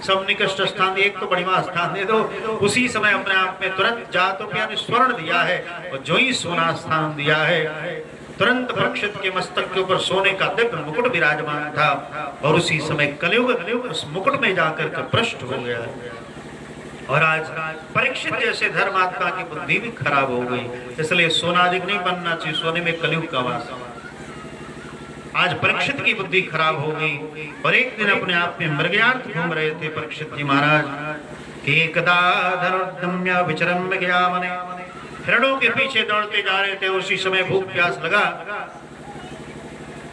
सब निकृष्ट स्थान, एक तो बढ़िया स्थान दे दो। उसी समय अपने आप में तुरंत जातों के यानी स्वर्ण दिया है, और जो ही सोना स्थान दिया है, तुरंत परीक्षित के मस्तक के ऊपर सोने का दिव्य मुकुट विराजमान था, और उसी समय कलयुग उस मुकुट में जाकर के भ्रष्ट हो गया। और आज परीक्षित जैसे धर्मात्मा की बुद्धि भी खराब हो गई, इसलिए सोनाधिक नहीं बनना चाहिए, सोने में कलयुग का वास। आज परीक्षित की बुद्धि खराब हो गई, और एक दिन अपने आप में मृगयार्थ घूम रहे थे परीक्षित जी महाराज। एकदा धनुर्धम्य विचरम गया मने, हिरणों के पीछे दौड़ते जा रहे थे। उसी समय भूख प्यास लगा,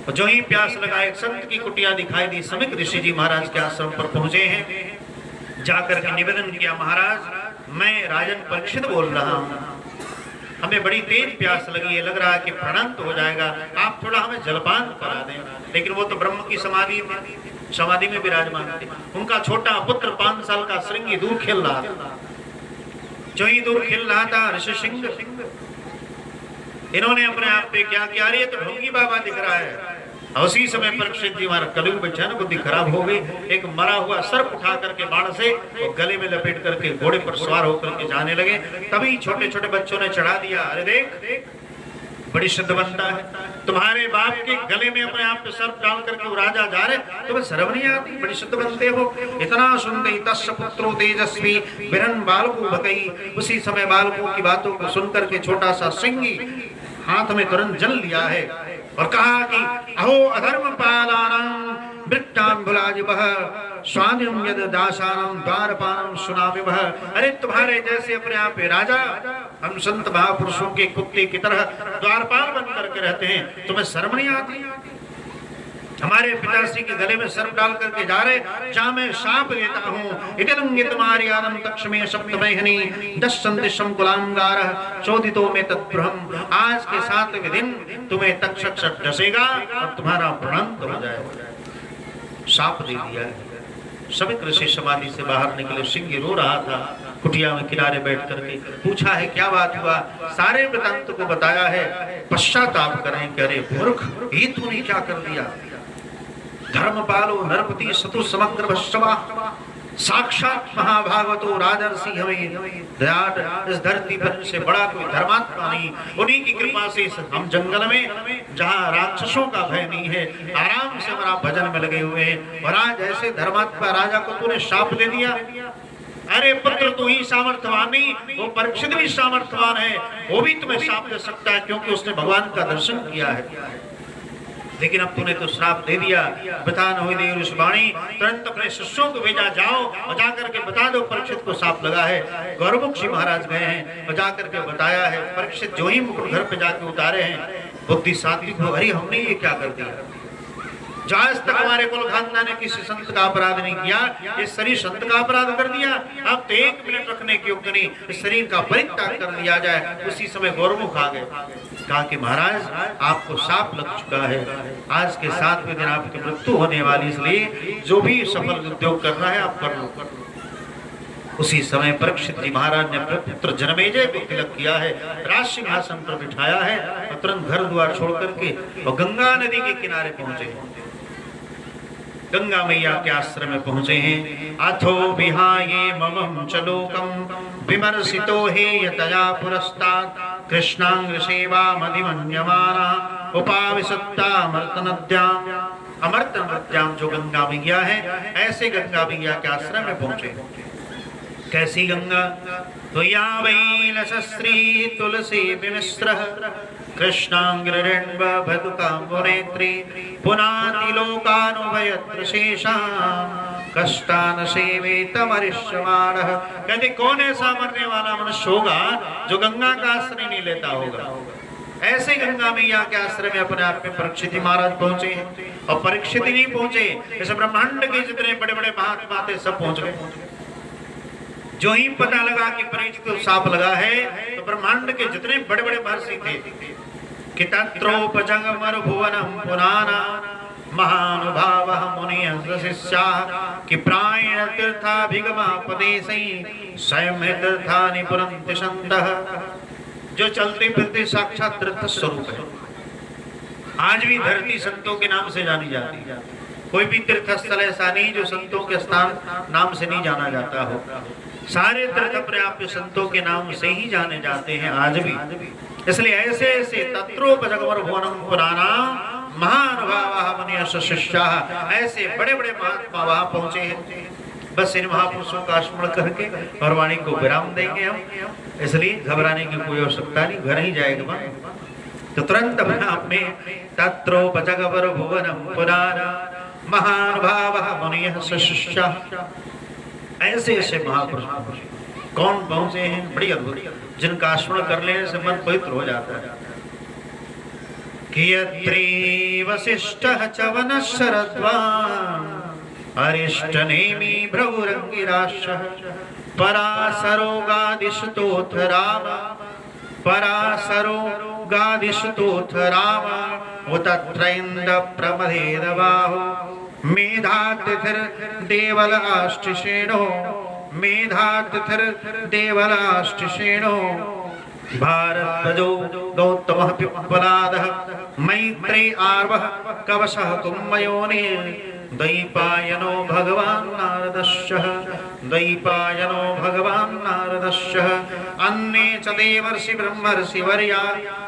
और जो ही प्यास लगा एक संत की कुटिया दिखाई दी। समीक ऋषि जी महाराज के आश्रम पर पहुंचे हैं। जाकर के निवेदन किया, महाराज मैं राजन परीक्षित बोल रहा हूँ, हमें बड़ी तेज प्यास लगी है, लग रहा है कि प्रणंत हो जाएगा, आप थोड़ा हमें जलपान करा दें। लेकिन वो तो ब्रह्म की समाधि में विराजमान थे। उनका छोटा पुत्र 5 साल का श्रृंगी दूर खेल रहा था। जो ही दूर खेल रहा था ऋषि सिंह, इन्होंने अपने आप पे क्या किया, अरे तो ढोंगी बाबा दिख रहा है, उसी समय परीक्षित जी हमारा कलयुग बैठा ना, बुद्धि खराब हो गई, एक मरा हुआ सर्प उठा करके बाण से और गले में लपेट करके घोड़े पर सवार होकर के जाने लगे। तभी छोटे छोटे बच्चों ने चढ़ा दिया, अरे देख बड़ी शुद्ध बनता है, तुम्हारे बाप के गले में अपने आप पे सर्प डाल करके वो राजा जा रहे, तुम्हें शर्म नहीं आती, बड़ी शुद्ध बनते हो। इतना सुनते तस्य पुत्रो तेजस्वी बिरन बालको भगई। उसी समय बालकों की बातों को सुनकर के छोटा सा सिंही हाथ में तुरंत जल लिया है और कहा कि अहो अधर्म पालानां वृत्तांबुलाजिबः स्वामिं यद दासानां द्वारपालं सुनामिबः। अरे तुम्हारे जैसे अपने आप पे राजा हम संत महापुरुषों के कुत्ते की तरह द्वारपाल बन करके रहते हैं, तुम्हें शर्म नहीं आती? हमारे पिताश्री के गले में सर्प डाल करके जा रहे, जहां मैं शाप लेता हूँ, इतमार्यादम तक्षमे सप्तमहनी दशंदिशम कुलांगारः चोदितो में तत्प्रहम। आज के 7वें दिन तुम्हें तक्षक डसेगा और तुम्हारा प्रणंत हो जाएगा। शाप दे दिया है। सभी ऋषि समाधि से बाहर निकले, सिंह रो रहा था कुटिया में किनारे बैठ करके। पूछा है क्या बात हुआ, सारे वृतांत को बताया है। पश्चाताप करें कि अरे मूर्ख, ये तूने क्या कर दिया। धर्मपालो नरपति सतु समग्र भस्वा, साक्षात महाभागवतो राजर्षि हमें दयाट। इस धरती पर से बड़ा कोई धर्मात्मा नहीं, उन्हीं की कृपा से हम जंगल में जहाँ राक्षसों का भय नहीं है, आराम से हमारा भजन में लगे हुए हैं। और आज ऐसे धर्मात्मा राजा को तूने शाप दे दिया। अरे पुत्र तू ही सामर्थ्यवान नहीं, वो परीक्षित भी सामर्थ्यवान है, वो भी तुम्हें शाप दे सकता है क्योंकि उसने भगवान का दर्शन किया है। लेकिन अब तूने तो श्राप दे दिया। बता न हुई देव ऋषिवाणी, तुरंत अपने शिष्यों को भेजा, जाओ और जाकर के बता दो परीक्षित को शाप लगा है। गौरमुख जी महाराज गए हैं और जाकर के बताया है। परीक्षित जो ही मुकुट घर पे जाके उतारे हैं, बुद्धि सात्विक हो, अरे हमने ये क्या कर दिया। आज तक हमारे कुल खानदान ने किसी संत का अपराध नहीं किया, इस शरीर संत का अपराध कर दिया। अब तो 1 मिनट रखने के योग्य नहीं, इस शरीर का परित्याग कर दिया जाए। उसी समय गौरमुख आ गए, कहा कि महाराज आपको शाप लग चुका है, आज के 7वें दिन आपकी मृत्यु होने वाली, इसलिए जो भी सफल उद्योग करना है आप कर लो। उसी समय परीक्षित जी महाराज ने अपने पुत्र जनमेजय को तिलक किया है, राज सिंहासन पर बिठाया है और तुरंत घर द्वार छोड़ करके और गंगा नदी के किनारे पहुंचे। गंगा मैया के आश्रम में पहुंचे हैं। अथो विहाये ममं च लोकं विमर्शितो हे यतया पुरस्तात् कृष्णांग सेवा मधिमन्यमाना उपाविशत्ता अमृत नद्याम। अमृत नद्याम जो गंगा मैया है, ऐसे गंगा मैया के आश्रम में पहुंचे। कैसी गंगा, तो या वै लसश्री तुलसी विमिश्र कृष्णांग्रण्व भदुकाम्बुनेत्री पुनाति लोकानुभयत्र शेषां कष्टान सेवेतमरिष्यमाणः। कहते कौन ऐसा मरने वाला मनुष्य होगा जो गंगा का आश्रय नहीं लेता होगा। ऐसे गंगा मैया के आश्रय में अपने आप में परीक्षित महाराज पहुंचे और परीक्षित नहीं पहुंचे, इस ब्रह्मांड के जितने बड़े बड़े महात्मा थे सब पहुंच गए। जो ही पता लगा कि परीक्षित को शाप लगा है, तो ब्रह्मांड के जितने बड़े बड़े महर्षि थे कि तत्रोपजगमर भुवनम पुराना महानुभावः मुनिः शिष्याः कि प्रायण तीर्थाभिगमापदेशैः स्वयं तीर्थानि पुरन्ति सन्तः। जो चलते फिरते साक्षात तीर्थ स्वरूप है। आज भी धरती संतों के नाम से जानी जाती है। कोई भी तीर्थ स्थल ऐसा नहीं जो संतों के स्थान नाम से नहीं जाना जाता हो। सारे तीर्थ अपने आप में संतों के नाम से ही जाने जाते हैं आज भी। इसलिए ऐसे ऐसे तत्रोपजगमर भुवनम पुराना महानुभावः मुनिः शिष्याः, ऐसे बड़े बड़े महात्मा वहां पहुंचे हैं। बस इन महापुरुषों का स्मरण करके और वाणी को विराम देंगे हम, इसलिए घबराने की कोई आवश्यकता नहीं, घर ही जाएगा। तो तुरंत अपने आप में तत्रोपजगमर भुवनम पुराना महानुभावः मुनिः शिष्याः, ऐसे ऐसे महापुरुष कौन पहुंचे हैं, बड़ी अद्भुत, जिनका स्मरण कर लेने से मन पवित्र हो जाता है। कियत्री वसिष्ठः च वनशरद्वान् अरिष्टनेमि भ्रगुरङ्गिराशः पराशरो गादिष्टोऽथ राम पराशरो गादिष्टोऽथ राम उतत्रैन्द्र प्रमथेदबाहो मेधातिथिर्देवल आष्टिषेणो मेधातिथिर्देवल आष्टिषेणो भारद्वजो गौतमः पिप्पलादः मैत्रेय आर्वः कवशः कुम्भयोनि द्वैपायनो भगवान् नारदश्च अन्ये च देवर्षि ब्रह्मर्षि वर्या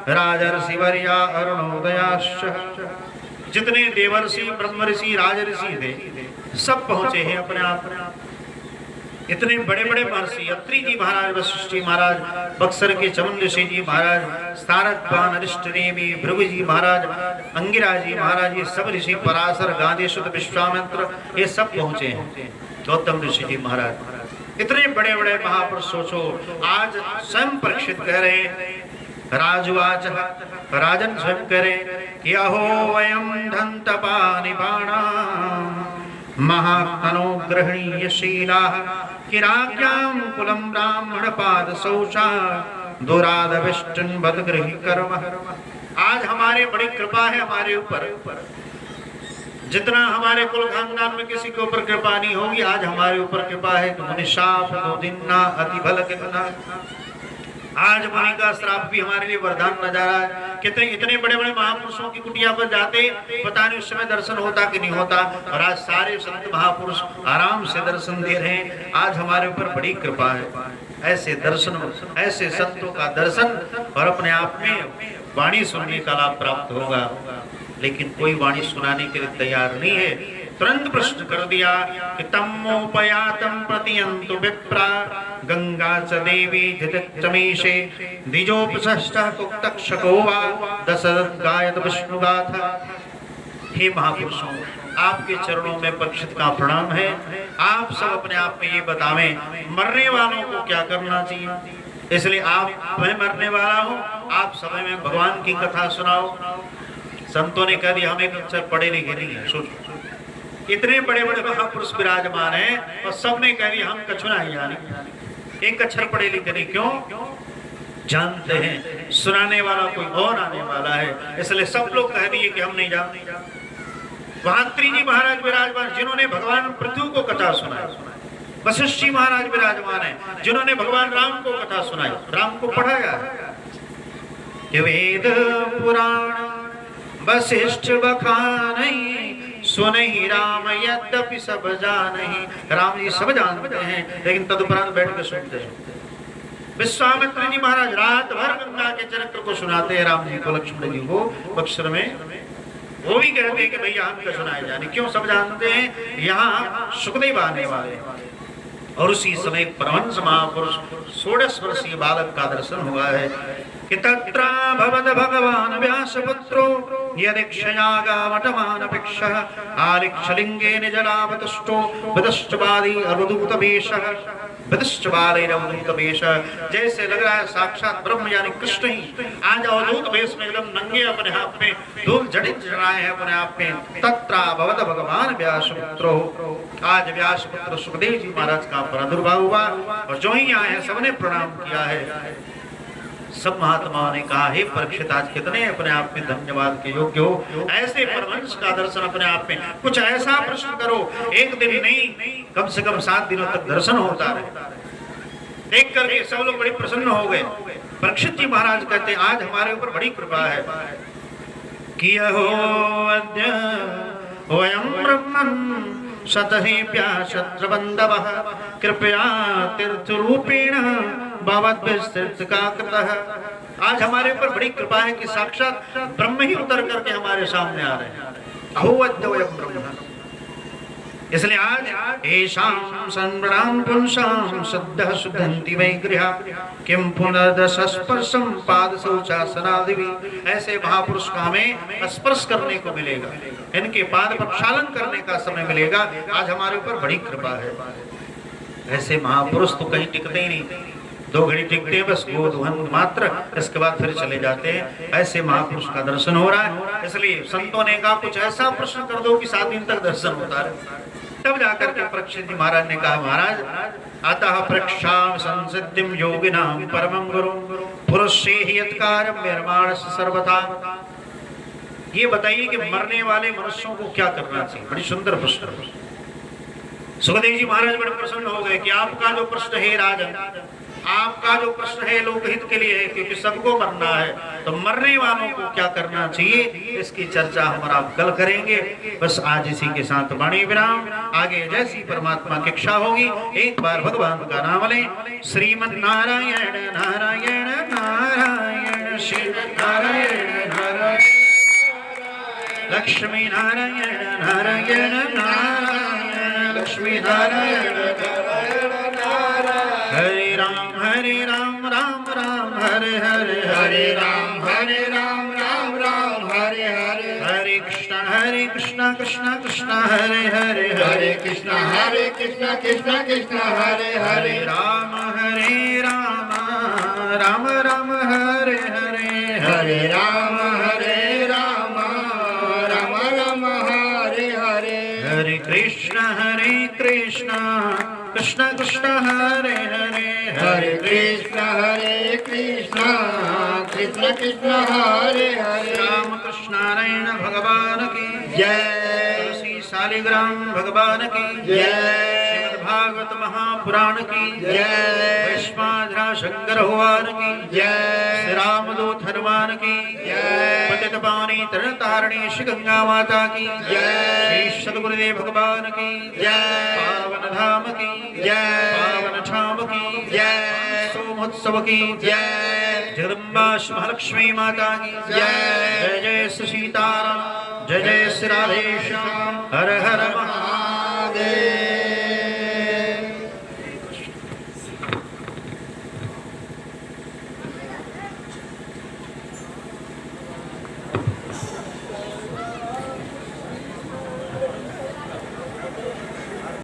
राजर्षि वर्या अरुणोदयाश्च। जितने देवर्षि ब्रह्मर्षि राजर्षि थे सब पहुंचे हैं अपने आप। इतने बड़े बड़े महर्षि अत्रि जी महाराज, वशिष्ठ जी महाराज, बक्सर के चमुंडशी जी महाराज, सारद्वान अरिष्ट देवी, भृगु जी महाराज, अंगिरा जी महाराज, ये सब ऋषि, पराशर, गांधीशुद्ध, विश्वामित्र, ये सब पहुंचे हैं। गौतम ऋषि जी महाराज, इतने बड़े बड़े महापुरुष सोचो। आज स्वयं परीक्षित कह रहे हैं, राजवाच राजन स्वयं कह रहे कि अहो वयम धन्तपानिपाणा महात्मनो गृहणीयशीलाः किराज्ञां कुलं ब्राह्मण पाद शौचा दुरादविष्टन बदगृही कर्म। आज हमारे बड़ी कृपा है हमारे ऊपर। जितना हमारे कुल खानदान में किसी के ऊपर कृपा नहीं होगी, आज हमारे ऊपर कृपा है। तो मुनिशाप दो दिन ना अति भल कितना। आज मुनि का श्राप भी हमारे लिए वरदान नजारा है। कितने इतने बड़े बड़े महापुरुषों की कुटिया पर जाते, पता नहीं उस समय दर्शन होता कि नहीं होता। और आज सारे संत महापुरुष आराम से दर्शन दे रहे हैं। आज हमारे ऊपर बड़ी कृपा है। ऐसे दर्शन, ऐसे संतों का दर्शन और अपने आप में वाणी सुनने का लाभ प्राप्त होगा। लेकिन कोई वाणी सुनाने के लिए तैयार नहीं है। तुरंत प्रश्न कर दिया कि तमोपयातम प्रतियंतु विप्रा गंगा च देवी जितमेशे द्विजोपसष्टः कुक्तक्षको वा दशरथ गायत विष्णुगाथा। हे महापुरुषों, आपके चरणों में परीक्षित का प्रणाम है। आप सब अपने आप में ये बतावें, मरने वालों को क्या करना चाहिए। इसलिए आप, मैं मरने वाला हूँ, आप समय में भगवान की कथा सुनाओ। संतों ने कह दिया हम एक अक्षर पढ़े लिखे नहीं है। सोचो, इतने बड़े बड़े महापुरुष विराजमान हैं और सबने कह दिया हम कछुना ही जाने, एक अक्षर पढ़े लिखे नहीं। क्यों? जानते हैं सुनाने वाला कोई और आने वाला है, इसलिए सब लोग कह दिए कि हम नहीं जानते। वहां अत्रि जी महाराज विराजमान, जिन्होंने भगवान पृथ्वी को कथा सुनाई। वशिष्ठ जी महाराज विराजमान है, जिन्होंने भगवान राम को कथा सुनाई, राम को पढ़ाया। वेद पुराण वशिष्ठ बखानहि सुनहि राम यद्यपि सब जानहि। राम जी सब जानते हैं, लेकिन तदुपरांत बैठ के सुनते हैं। विश्वामित्र जी महाराज रात भर गंगा के चरित्र को सुनाते हैं राम जी को, लक्ष्मण जी को बक्सर में। वो भी कहते हैं कि भैया हम क्या सुनाए जाने। क्यों? सब जानते हैं यहाँ सुखदेव आने वाले। और उसी समय परमहंस महापुरुष 16 वर्षीय बालक का दर्शन हुआ है कि तत्रा भवद भगवान व्यासपुत्रो यदिक्षयागामटमानपेक्षः आलिक्षलिंगे निजलावतुष्टो विदष्टबाली अवधूतवेशः विदष्टबालैरवधूतवेश। जैसे लग रहा है साक्षात ब्रह्म यानी कृष्ण ही आज अवधूत वेश में एकदम नंगे अपने आप में धूल जड़ित जड़ाए हैं अपने आप में। तत्रा भवद भगवान व्यासपुत्रो, आज व्यासपुत्र सुखदेव जी महाराज का प्रादुर्भाव हुआ और जो ही आए हैं सबने प्रणाम किया है। सब महात्माओं ने कहा, हे परीक्षित, आज कितने अपने आप में धन्यवाद के योग्य हो। ऐसे परमहंस का दर्शन अपने आप में, कुछ ऐसा प्रश्न करो, एक दिन नहीं कम से कम 7 दिनों तक दर्शन होता रहे। देख करके सब लोग बड़े प्रसन्न हो गए। परीक्षित जी महाराज कहते हैं आज हमारे ऊपर बड़ी कृपा है कि अहो अद्य वयं ब्रह्मन् शतहेऽप्यशत्रबन्धवः कृपया तीर्थरूपेण भवद्भिस्तीर्थकाकृतः। आज हमारे ऊपर बड़ी कृपा है कि साक्षात ब्रह्म ही उतर करके हमारे सामने आ रहे हैं। अहो अद्य वयं ब्रह्म। इसलिए आज एषां संवृणां पुंसां सद्यः शुद्धन्ति वै गृहा किं पुनर्दशस्पर्शं पादशौचासनादिवि। ऐसे महापुरुष का हमें स्पर्श करने को मिलेगा, इनके पाद प्रक्षालन करने का समय मिलेगा। आज हमारे ऊपर बड़ी कृपा है। ऐसे महापुरुष तो कहीं टिकते ही नहीं, 2 घड़ी टिकते हैं बस गोधन मात्र, इसके बाद फिर चले जाते हैं। ऐसे महापुरुष का दर्शन हो रहा है। इसलिए संतों ने कहा कुछ ऐसा प्रश्न कर दो कि 7 दिन तक दर्शन होता रहे। तब जाकर के परीक्षित जी महाराज ने कहा, महाराज अतः प्रक्षाम संसिद्धिम योगिनां परमं गुरुं पुरुषे हि यत्कारं निर्माणस्य सर्वथा। ये बताइए कि मरने वाले मनुष्यों को क्या करना चाहिए। बड़ी सुंदर प्रश्न। सुखदेव जी महाराज बड़े प्रसन्न हो गए कि आपका जो प्रश्न है राजन, आपका जो प्रश्न है लोकहित के लिए है, क्योंकि सबको मरना है, तो मरने वालों को क्या करना चाहिए, इसकी चर्चा हम आप कल करेंगे। बस आज इसी के साथ वाणी विराम। आगे जैसी परमात्मा की इच्छा होगी एक बार भगवान का नाम लें। श्रीमन नारायण नारायण नारायण शिव नारायण नारायण लक्ष्मी नारायण नारायण नारायण लक्ष्मी नारायण नारायण नारायण हरे राम राम राम हरे हरे हरे राम राम राम हरे हरे हरे कृष्ण कृष्ण कृष्ण हरे हरे हरे कृष्ण कृष्ण कृष्ण हरे हरे राम राम राम हरे हरे हरे राम राम राम हरे हरे हरे कृष्ण कृष्ण कृष्ण हरे हरे हरे कृष्ण कृष्ण कृष्ण हरे हरे राम कृष्ण नारायण भगवान की जय। तुलसी शालिग्राम भगवान की जय। भागवत महापुराण की जय। वैश्वानर शंकर भगवान की जय। श्री रामदूत हनुमान की जय। पतित पावनी तरण तारणी श्री गंगा माता की जय। श्री सद्गुरुदेव भगवान की जय। पावन धाम की जय। पावन धाम की जय। सोमोत्सव की जय। जगदम्बा महालक्ष्मी माता की जय। जय जय श्री सीताराम, जय जय श्री राधेश्याम। हर हर महा